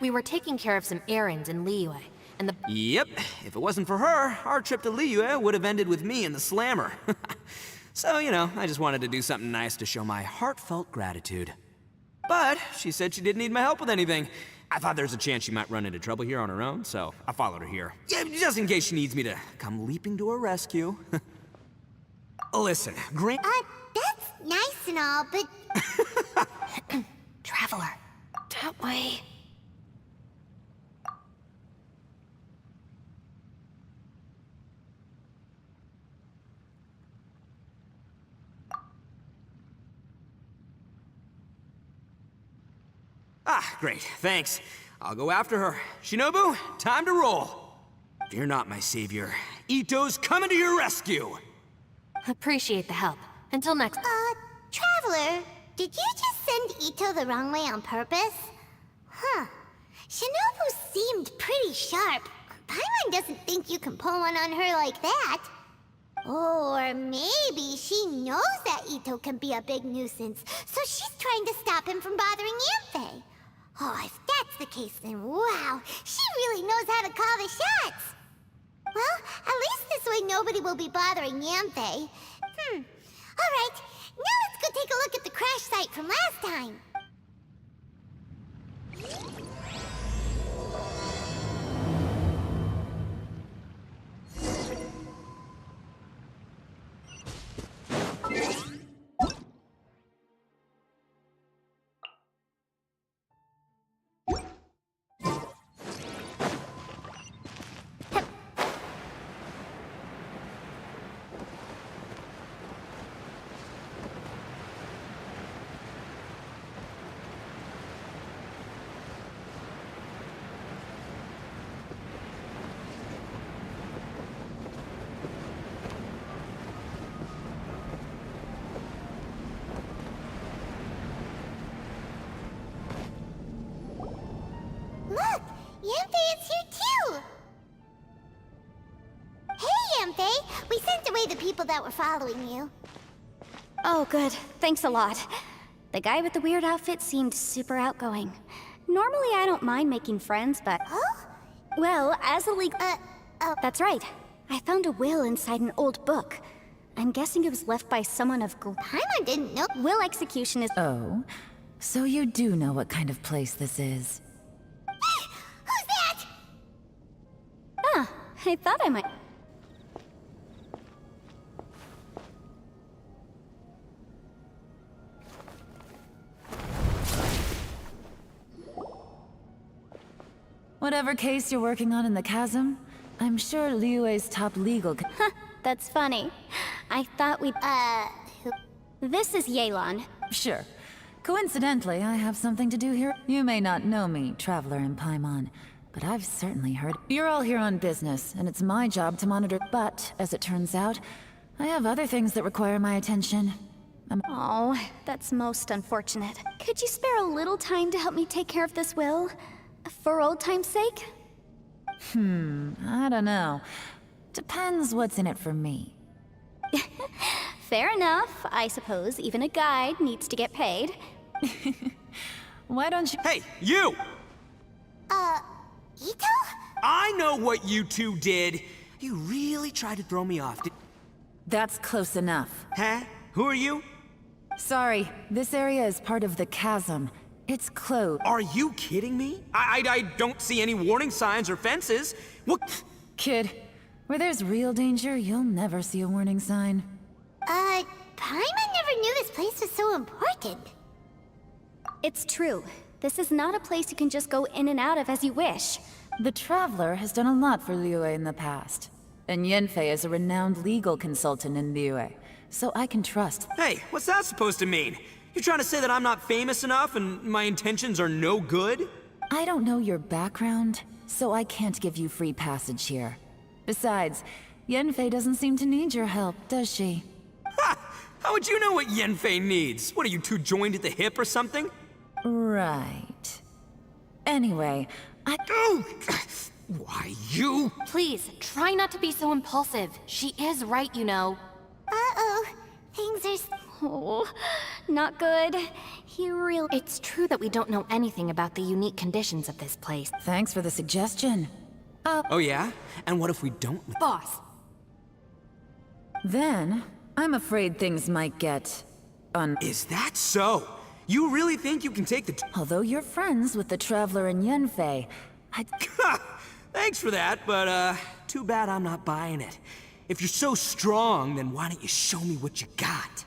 We were taking care of some errands in Liyue, and the... Yep. If it wasn't for her, our trip to Liyue would have ended with me and the Slammer. So, you know, I just wanted to do something nice to show my heartfelt gratitude. But she said she didn't need my help with anything. I thought there's a chance she might run into trouble here on her own, so I followed her here. Yeah, just in case she needs me to come leaping to her rescue. Listen, that's nice and all, but... Traveler. That way. Ah, great, thanks. I'll go after her. Shinobu, time to roll. Fear not, my savior. Ito's coming to your rescue. Appreciate the help. Until next... Traveler, did you just send Ito the wrong way on purpose? Huh. Shinobu seemed pretty sharp. Paimon doesn't think you can pull one on her like that. Or maybe she knows that Ito can be a big nuisance, so she's trying to stop him from bothering Yanfei. Oh, if that's the case, then wow, she really knows how to call the shots. Well, at least this way nobody will be bothering Yanfei. Alright, now let's go take a look at the crash site from last time. sent away the people that were following you. Oh, good. Thanks a lot. The guy with the weird outfit seemed super outgoing. Normally, I don't mind making friends, but... Huh? Well, as a legal... That's right. I found a will inside an old book. I'm guessing it was left by someone of... Paimon didn't know. Will execution is... Oh, so you do know what kind of place this is. Who's that? Ah, I thought I might... Whatever case you're working on in the chasm, I'm sure Liyue's top legal... That's funny. I thought we'd... This is Yelan. Sure. Coincidentally, I have something to do here. You may not know me, Traveler in Paimon, but I've certainly heard... You're all here on business, and it's my job to monitor... But, as it turns out, I have other things that require my attention. Oh, that's most unfortunate. Could you spare a little time to help me take care of this will? For old time's sake? I don't know. Depends what's in it for me. Fair enough. I suppose even a guide needs to get paid. Why don't you... Hey, you! Ito? I know what you two did. You really tried to throw me off. That's close enough. Huh? Who are you? Sorry, this area is part of the chasm. It's closed. Are you kidding me? I don't see any warning signs or fences. What? Kid, where there's real danger, you'll never see a warning sign. Paimon never knew this place was so important. It's true. This is not a place you can just go in and out of as you wish. The Traveler has done a lot for Liyue in the past. And Yenfei is a renowned legal consultant in Liyue, so I can trust. Hey, what's that supposed to mean? You trying to say that I'm not famous enough and my intentions are no good? I don't know your background, so I can't give you free passage here. Besides, Yenfei doesn't seem to need your help, does she? Ha! How would you know what Yenfei needs? What, are you two joined at the hip or something? Right. Anyway, Why, you? Please, try not to be so impulsive. She is right, you know. Uh-oh. Things are... Oh, not good. He really... It's true that we don't know anything about the unique conditions of this place. Thanks for the suggestion. Oh yeah? And what if we don't? Boss! Then, I'm afraid things might get... Is that so? You really think you can take the... Although you're friends with the Traveler and Yenfei, Thanks for that, but too bad I'm not buying it. If you're so strong, then why don't you show me what you got?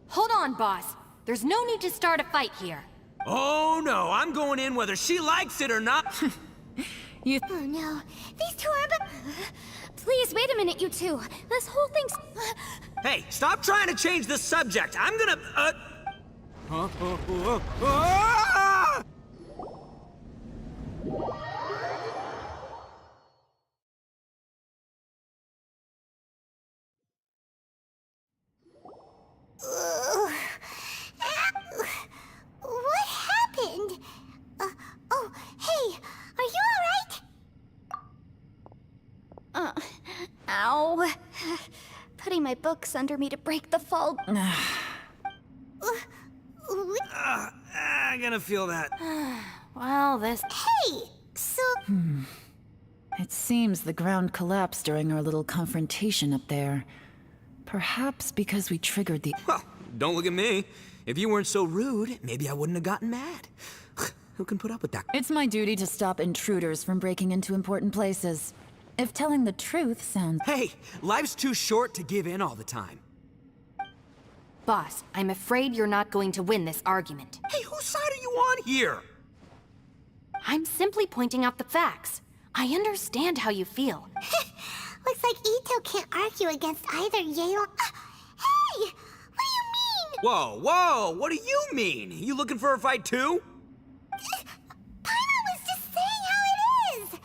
Hold on, boss. There's no need to start a fight here. Oh no, I'm going in whether she likes it or not. Oh no, these two are... Please, wait a minute, you two. This whole thing's... Hey, stop trying to change the subject. I'm gonna... What happened? Oh, hey, are you alright? Ow. Putting my books under me to break the fall... I'm gonna feel that. Well, this... Hey, so... It seems the ground collapsed during our little confrontation up there. Perhaps because we triggered the... Well, don't look at me. If you weren't so rude, maybe I wouldn't have gotten mad. Who can put up with that? It's my duty to stop intruders from breaking into important places. If telling the truth sounds... Hey, life's too short to give in all the time. Boss, I'm afraid you're not going to win this argument. Hey, whose side are you on here? I'm simply pointing out the facts. I understand how you feel. Looks like Ito can't argue against either Yelan... Hey! What do you mean? Whoa, whoa, what do you mean? You looking for a fight too? Paimon was just saying how it is!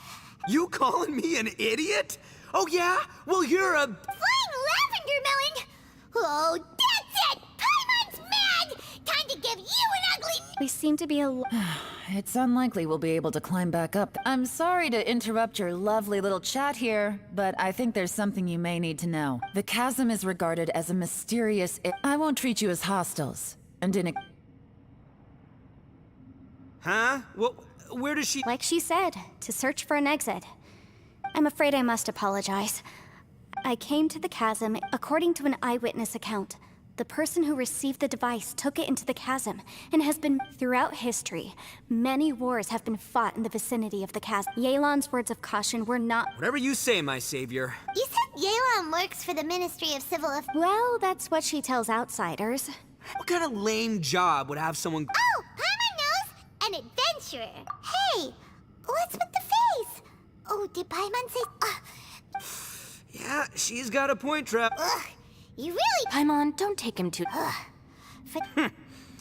You calling me an idiot? Oh yeah? Well, you're a... Flying lavender melon! Oh, that's it! Paimon's mad! Time to give you an ugly... We seem to be a... It's unlikely we'll be able to climb back up. I'm sorry to interrupt your lovely little chat here, but I think there's something you may need to know. The chasm is regarded as a mysterious... I won't treat you as hostiles, and in a... Huh? Well, where does she... Like she said, to search for an exit. I'm afraid I must apologize. I came to the chasm according to an eyewitness account. The person who received the device took it into the chasm and has been throughout history. Many wars have been fought in the vicinity of the chasm. Yelan's words of caution were not... Whatever you say, my savior. You said Yelan works for the Ministry of Civil Affairs. Well, that's what she tells outsiders. What kind of lame job would have someone... Oh, Paimon knows! An adventurer. Hey, what's with the face? Oh, did Paimon say... Yeah, she's got a point, Trap. Ugh, you really... Paimon, don't take him too...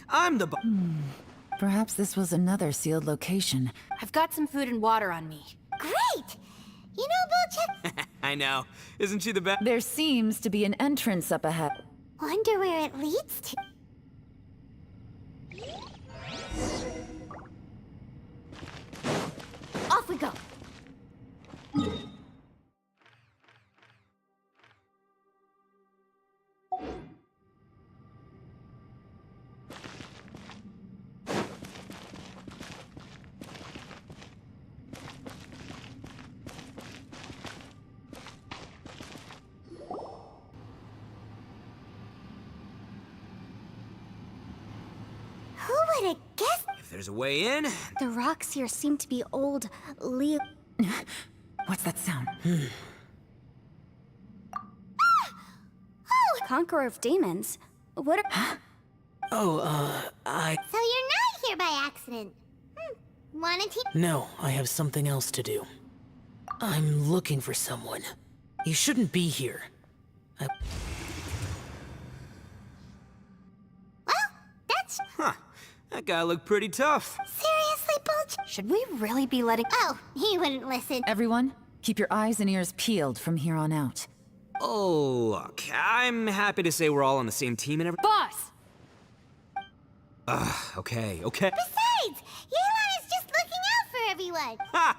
I'm the... Perhaps this was another sealed location. I've got some food and water on me. Great! You know, Bojack... I know. Isn't she the best? There seems to be an entrance up ahead. Wonder where it leads to. Off we go. Who would have guessed? If there's a way in... The rocks here seem to be old, What's that sound? Conqueror of demons. What Oh, So you're not here by accident. Wanna teach? No, I have something else to do. I'm looking for someone. You shouldn't be here. Huh. That guy looked pretty tough. Seriously, Bojack? Should we really be letting... Oh, he wouldn't listen. Everyone, keep your eyes and ears peeled from here on out. Oh, look, I'm happy to say we're all on the same team and everything. Boss! Okay. Besides, Yelan is just looking out for everyone. Ha!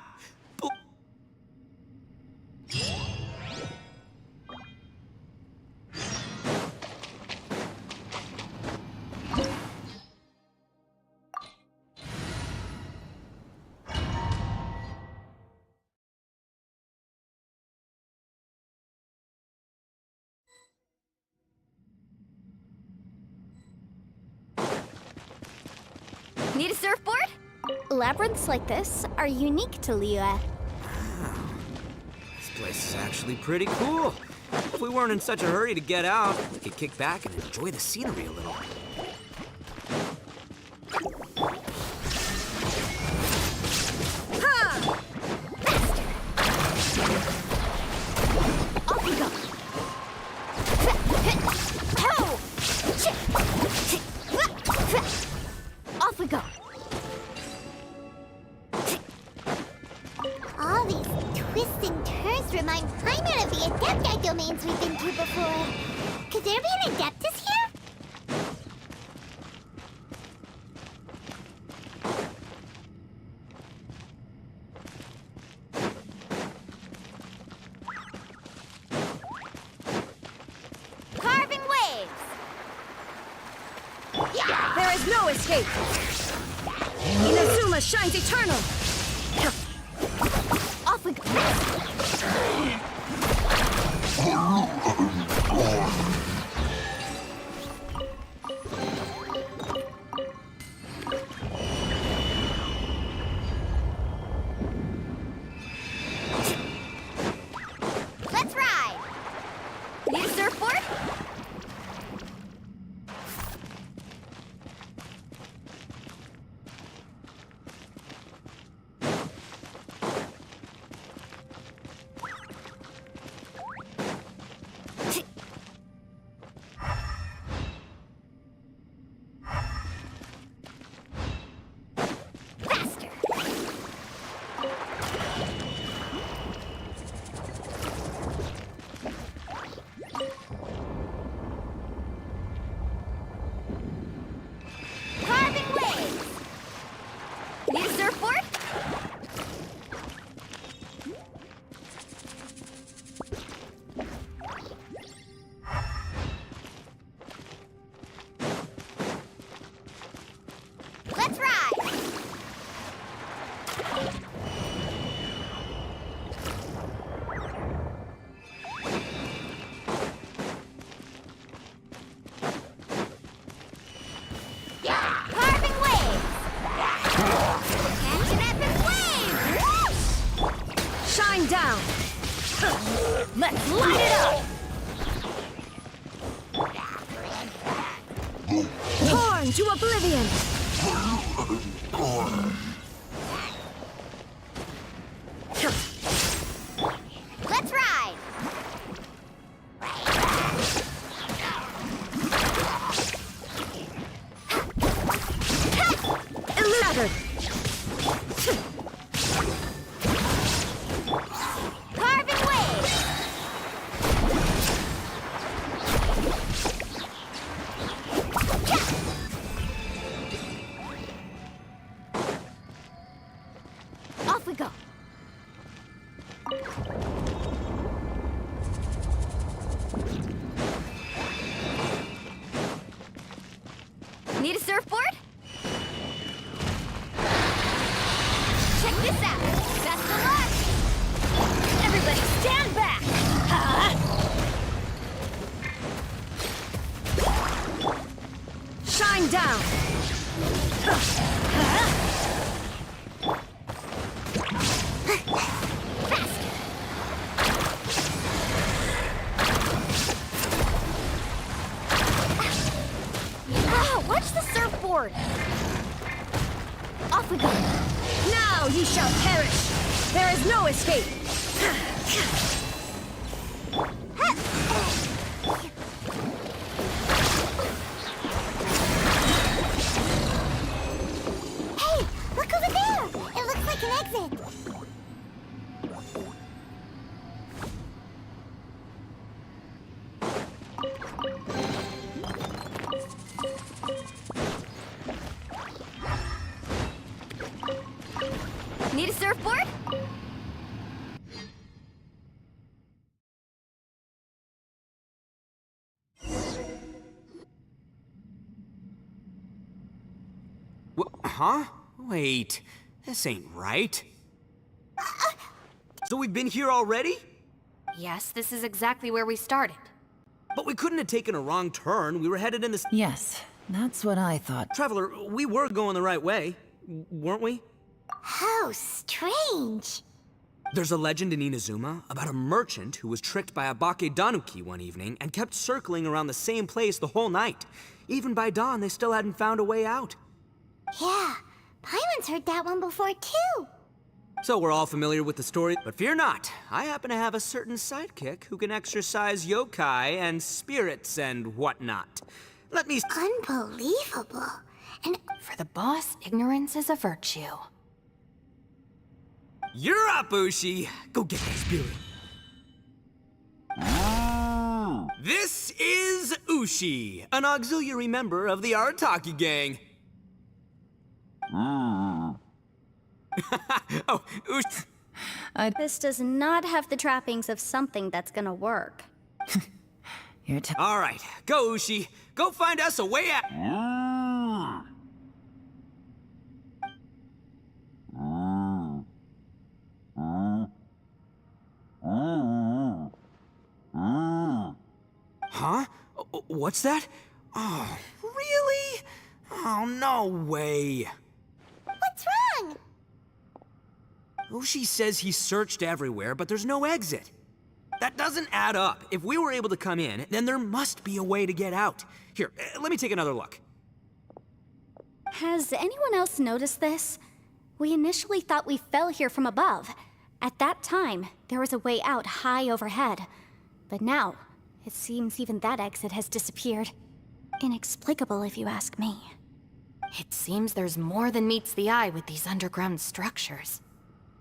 Need a surfboard? Labyrinths like this are unique to Liyue. This place is actually pretty cool. If we weren't in such a hurry to get out, we could kick back and enjoy the scenery a little. Off we go. Off we go. All these twists and turns remind Paimon of the Adepti domains we've been to before. Could there be an Adeptus here? Carving waves. There is no escape. Inazuma shines eternal. Off we go. Let's ride. Need a surfboard? Faster. Carving waves. Need Shine down! Let's light it up! Torn to oblivion! Let's ride! Illuminated! Carving wave! Off we go! Need a surfboard? Check this out! Best of luck! Everybody stand back! Shine down! Watch the surfboard! Off we go! Now you shall perish! There is no escape! Hey! Look over there! It looks like an exit! Need a surfboard? Huh? Wait, this ain't right. So we've been here already? Yes, this is exactly where we started. But we couldn't have taken a wrong turn. We were headed in this. Yes, that's what I thought. Traveler, we were going the right way, weren't we? How strange! There's a legend in Inazuma about a merchant who was tricked by a Bakedanuki one evening and kept circling around the same place the whole night. Even by dawn, they still hadn't found a way out. Yeah, Paimon's heard that one before too. So we're all familiar with the story, but fear not. I happen to have a certain sidekick who can exorcise yokai and spirits and whatnot. Let me... Unbelievable. And for the boss, ignorance is a virtue. You're up, Ushi! Go get that spirit. This is Ushi, an auxiliary member of the Arataki gang. Oh, Ushi. This does not have the trappings of something that's gonna work. All right, go, Ushi. Go find us a way out. Huh? What's that? Oh, really? Oh, no way. what's wrong? Ushi says he searched everywhere, but there's no exit. That doesn't add up. If we were able to come in, then there must be a way to get out. Here, let me take another look. Has anyone else noticed this? We initially thought we fell here from above. At that time, there was a way out high overhead. But now, it seems even that exit has disappeared. Inexplicable, if you ask me. It seems there's more than meets the eye with these underground structures.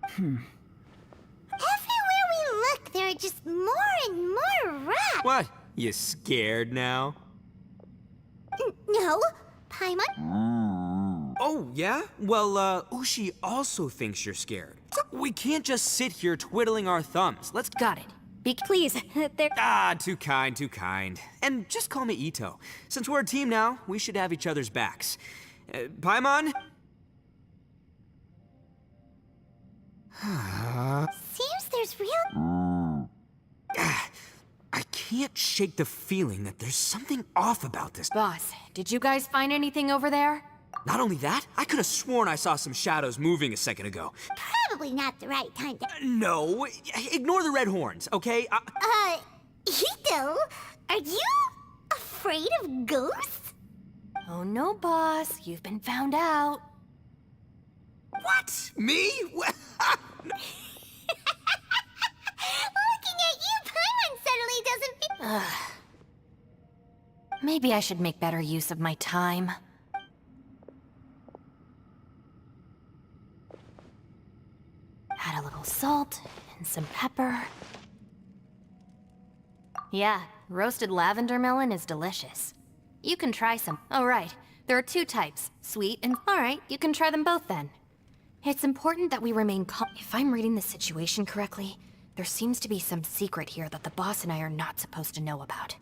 Everywhere we look, there are just more and more rats. What? You scared now? No, Paimon. Oh, yeah? Well, Ushi also thinks you're scared. We can't just sit here twiddling our thumbs. Let's... Got it. Please, there... Ah, too kind, too kind. And just call me Ito. Since we're a team now, we should have each other's backs. Paimon? Seems there's real... I can't shake the feeling that there's something off about this. Boss, did you guys find anything over there? Not only that, I could have sworn I saw some shadows moving a second ago. Probably not the right time to... No, ignore the red horns, okay? Ito, are you afraid of ghosts? Oh no, boss. You've been found out. What? Me? Looking at you, Paimon suddenly doesn't feel... Maybe I should make better use of my time. Add a little salt and some pepper. Yeah, roasted lavender melon is delicious. You can try some. Oh, right. There are 2 types, sweet and... Alright, you can try them both then. It's important that we remain calm. If I'm reading the situation correctly, there seems to be some secret here that the boss and I are not supposed to know about.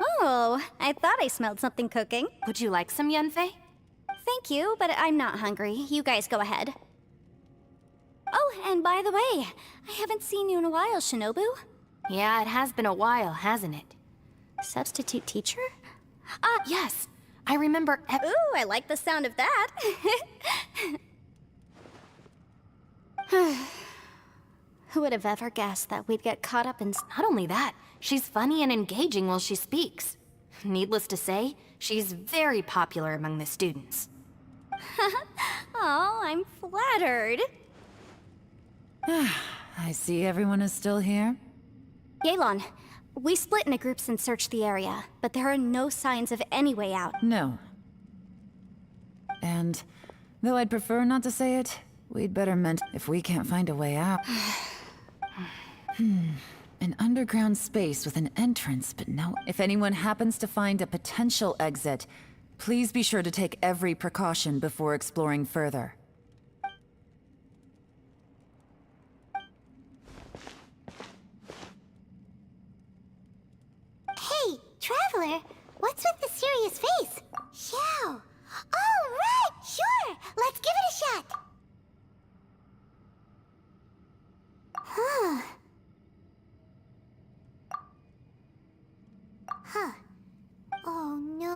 Oh, I thought I smelled something cooking. Would you like some, Yunfei? Thank you, but I'm not hungry. You guys go ahead. Oh, and by the way, I haven't seen you in a while, Shinobu. Yeah, it has been a while, hasn't it? Substitute teacher? Yes. I remember... Ooh, I like the sound of that. Who would have ever guessed that we'd get caught up in... Not only that, she's funny and engaging while she speaks. Needless to say, she's very popular among the students. Oh, I'm flattered. I see everyone is still here. Yelan, we split into groups and searched the area, but there are no signs of any way out. No. And, though I'd prefer not to say it, we'd better if we can't find a way out. An underground space with an entrance, but no... If anyone happens to find a potential exit, please be sure to take every precaution before exploring further. Hey, Traveler, what's with the serious face? Xiao. Oh, right, sure. Let's give it a shot. Huh. Huh. Oh, no.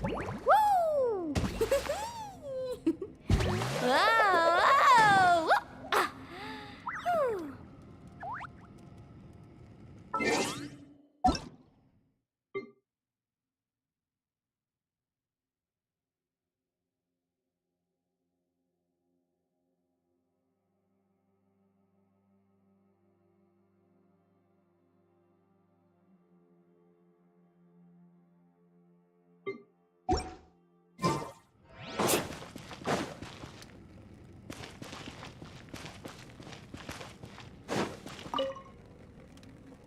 Woo! Whoa! Ah. Whew.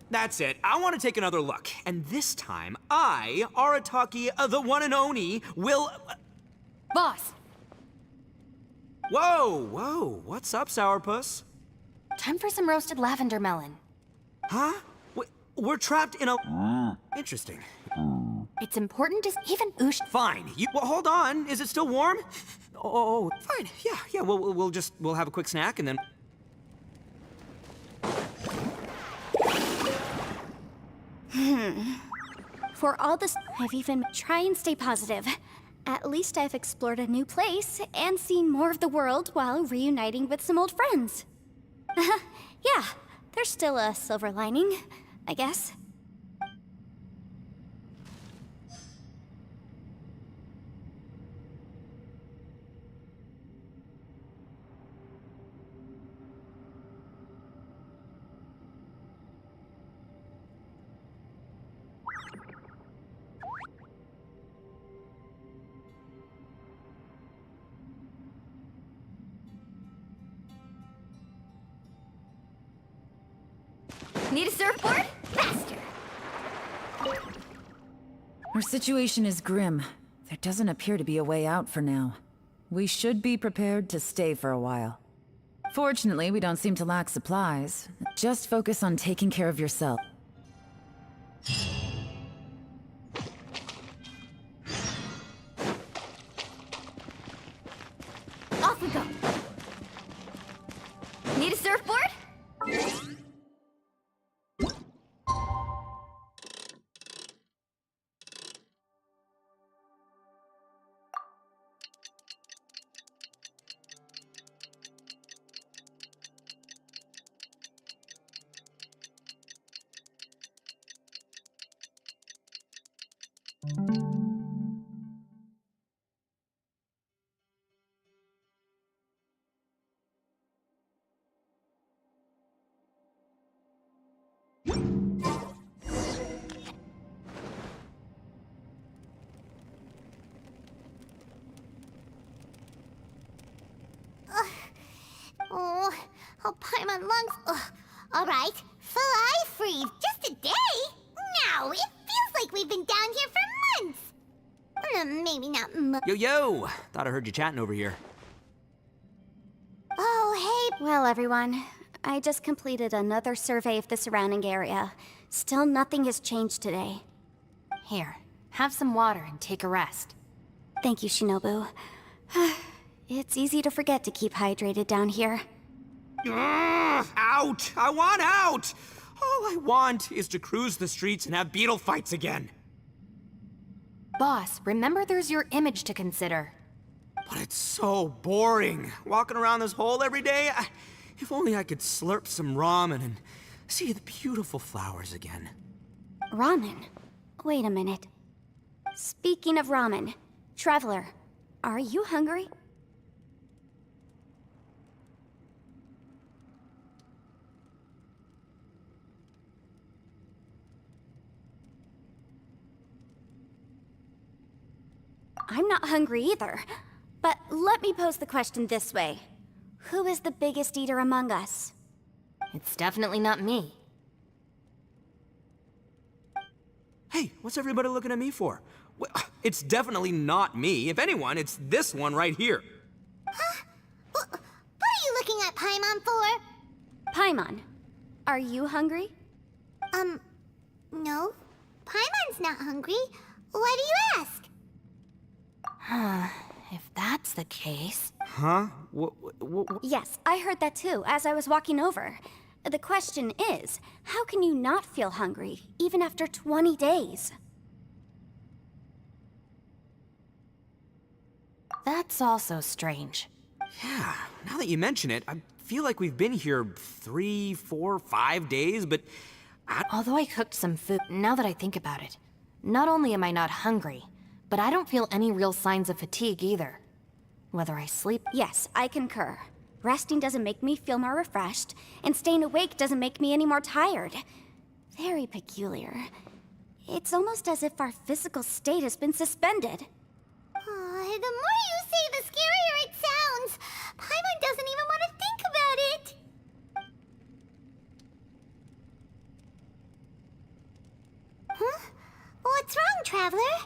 That's it. I want to take another look. And this time, I, Arataki, the one and only, will... Boss! Whoa. What's up, Sourpuss? Time for some roasted lavender melon. Huh? We're trapped in a... Interesting. It's important to even Ush... Fine. Well, hold on. Is it still warm? Oh, fine. Yeah. We'll have a quick snack and then... For all this, I've even try and stay positive. At least I've explored a new place and seen more of the world while reuniting with some old friends. Yeah, there's still a silver lining, I guess. Need a surfboard? Faster! Our situation is grim. There doesn't appear to be a way out for now. We should be prepared to stay for a while. Fortunately, we don't seem to lack supplies. Just focus on taking care of yourself. Off we go. Need a surfboard? Oh, Paimon lungs. Ugh. All right, fly free. Just a day? No, it feels like we've been down here for months. Maybe not Yo! Thought I heard you chatting over here. Oh, hey. Well, everyone, I just completed another survey of the surrounding area. Still nothing has changed today. Here, have some water and take a rest. Thank you, Shinobu. It's easy to forget to keep hydrated down here. Out! I want out! All I want is to cruise the streets and have beetle fights again. Boss, remember there's your image to consider. But it's so boring, walking around this hole every day. If only I could slurp some ramen and see the beautiful flowers again. Ramen? Wait a minute. Speaking of ramen, Traveler, are you hungry? I'm not hungry either. But let me pose the question this way. Who is the biggest eater among us? It's definitely not me. Hey, what's everybody looking at me for? Well, it's definitely not me. If anyone, it's this one right here. Huh? What are you looking at Paimon for? Paimon, are you hungry? No. Paimon's not hungry. Why do you ask? If that's the case... Huh? Yes, I heard that too, as I was walking over. The question is, how can you not feel hungry, even after 20 days? That's also strange. Yeah, now that you mention it, I feel like we've been here 3, 4, 5 days, but... Although I cooked some food, now that I think about it, not only am I not hungry, but I don't feel any real signs of fatigue either. Whether I sleep... Yes, I concur. Resting doesn't make me feel more refreshed, and staying awake doesn't make me any more tired. Very peculiar. It's almost as if our physical state has been suspended. The more you say, the scarier it sounds. Paimon doesn't even want to think about it. Huh? What's wrong, Traveler?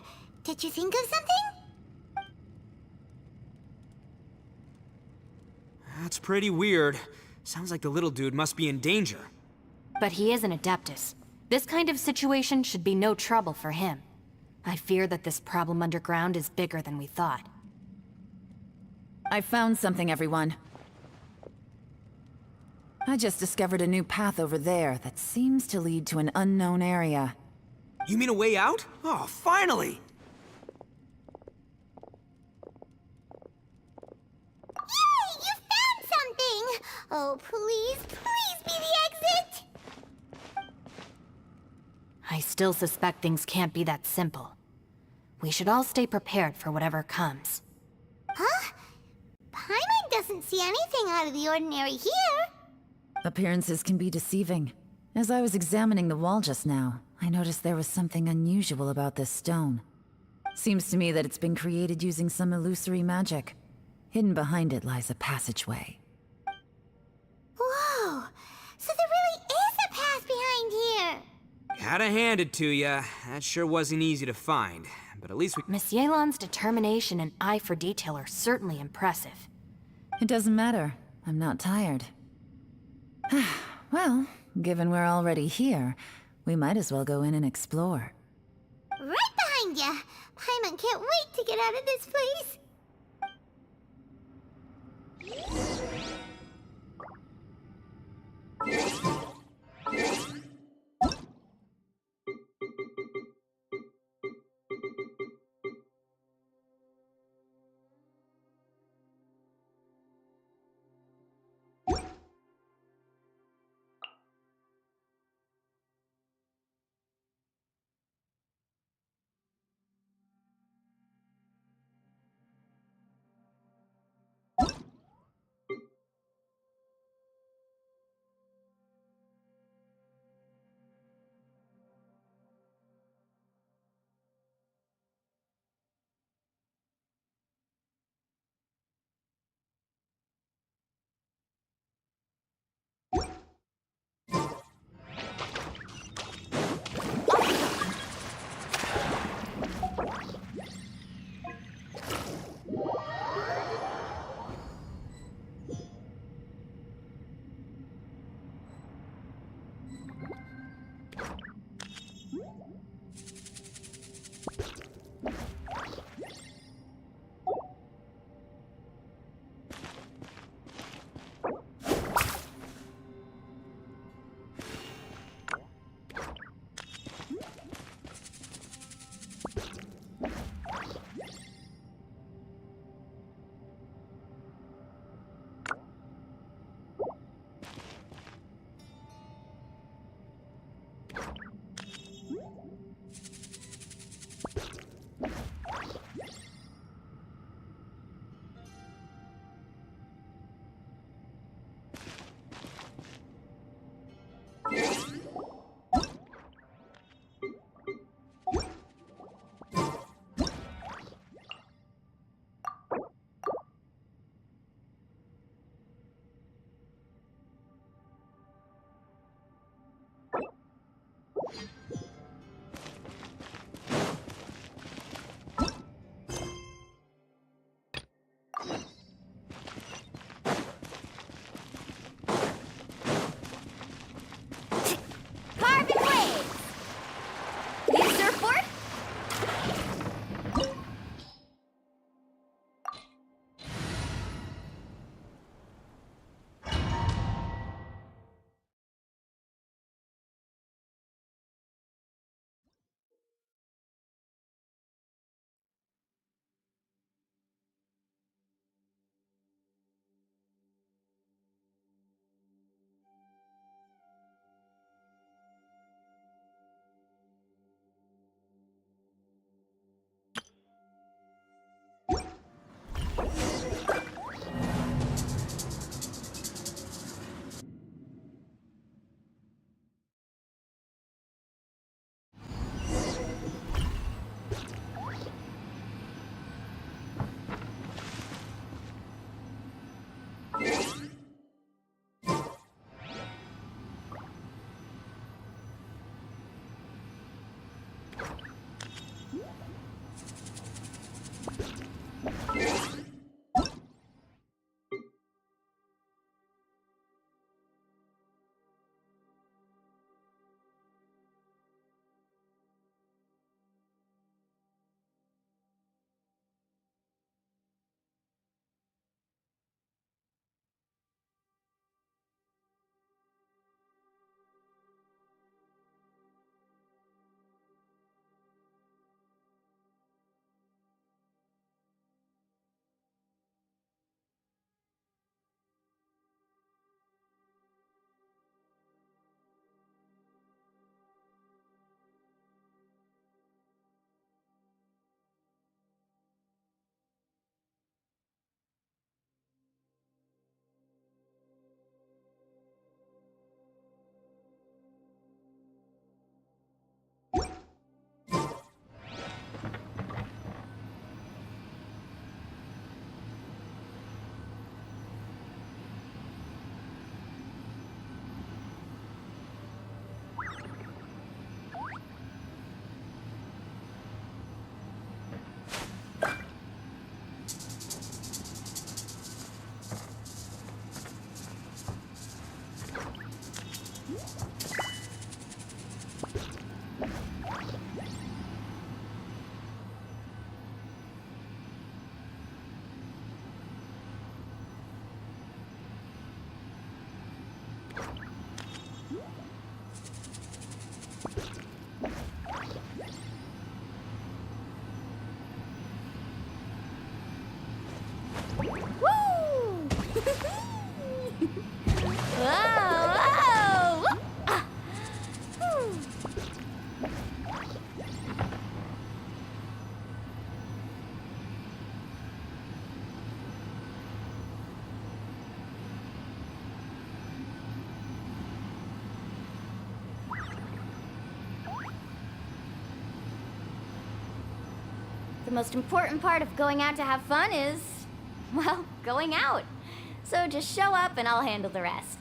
Did you think of something? That's pretty weird. Sounds like the little dude must be in danger. But he is an Adeptus. This kind of situation should be no trouble for him. I fear that this problem underground is bigger than we thought. I found something, everyone. I just discovered a new path over there that seems to lead to an unknown area. You mean a way out? Oh, finally! Yay! You found something! Oh, please be the exit! I still suspect things can't be that simple. We should all stay prepared for whatever comes. Huh? Paimon doesn't see anything out of the ordinary here. Appearances can be deceiving. As I was examining the wall just now, I noticed there was something unusual about this stone. Seems to me that it's been created using some illusory magic. Hidden behind it lies a passageway. Whoa! So there really is a path behind here! Gotta hand it to ya. That sure wasn't easy to find. But at least we... Miss Yelan's determination and eye for detail are certainly impressive. It doesn't matter. I'm not tired. Well, given we're already here, we might as well go in and explore. Right behind ya! Paimon can't wait to get out of this place! The most important part of going out to have fun is, well, going out. So just show up and I'll handle the rest.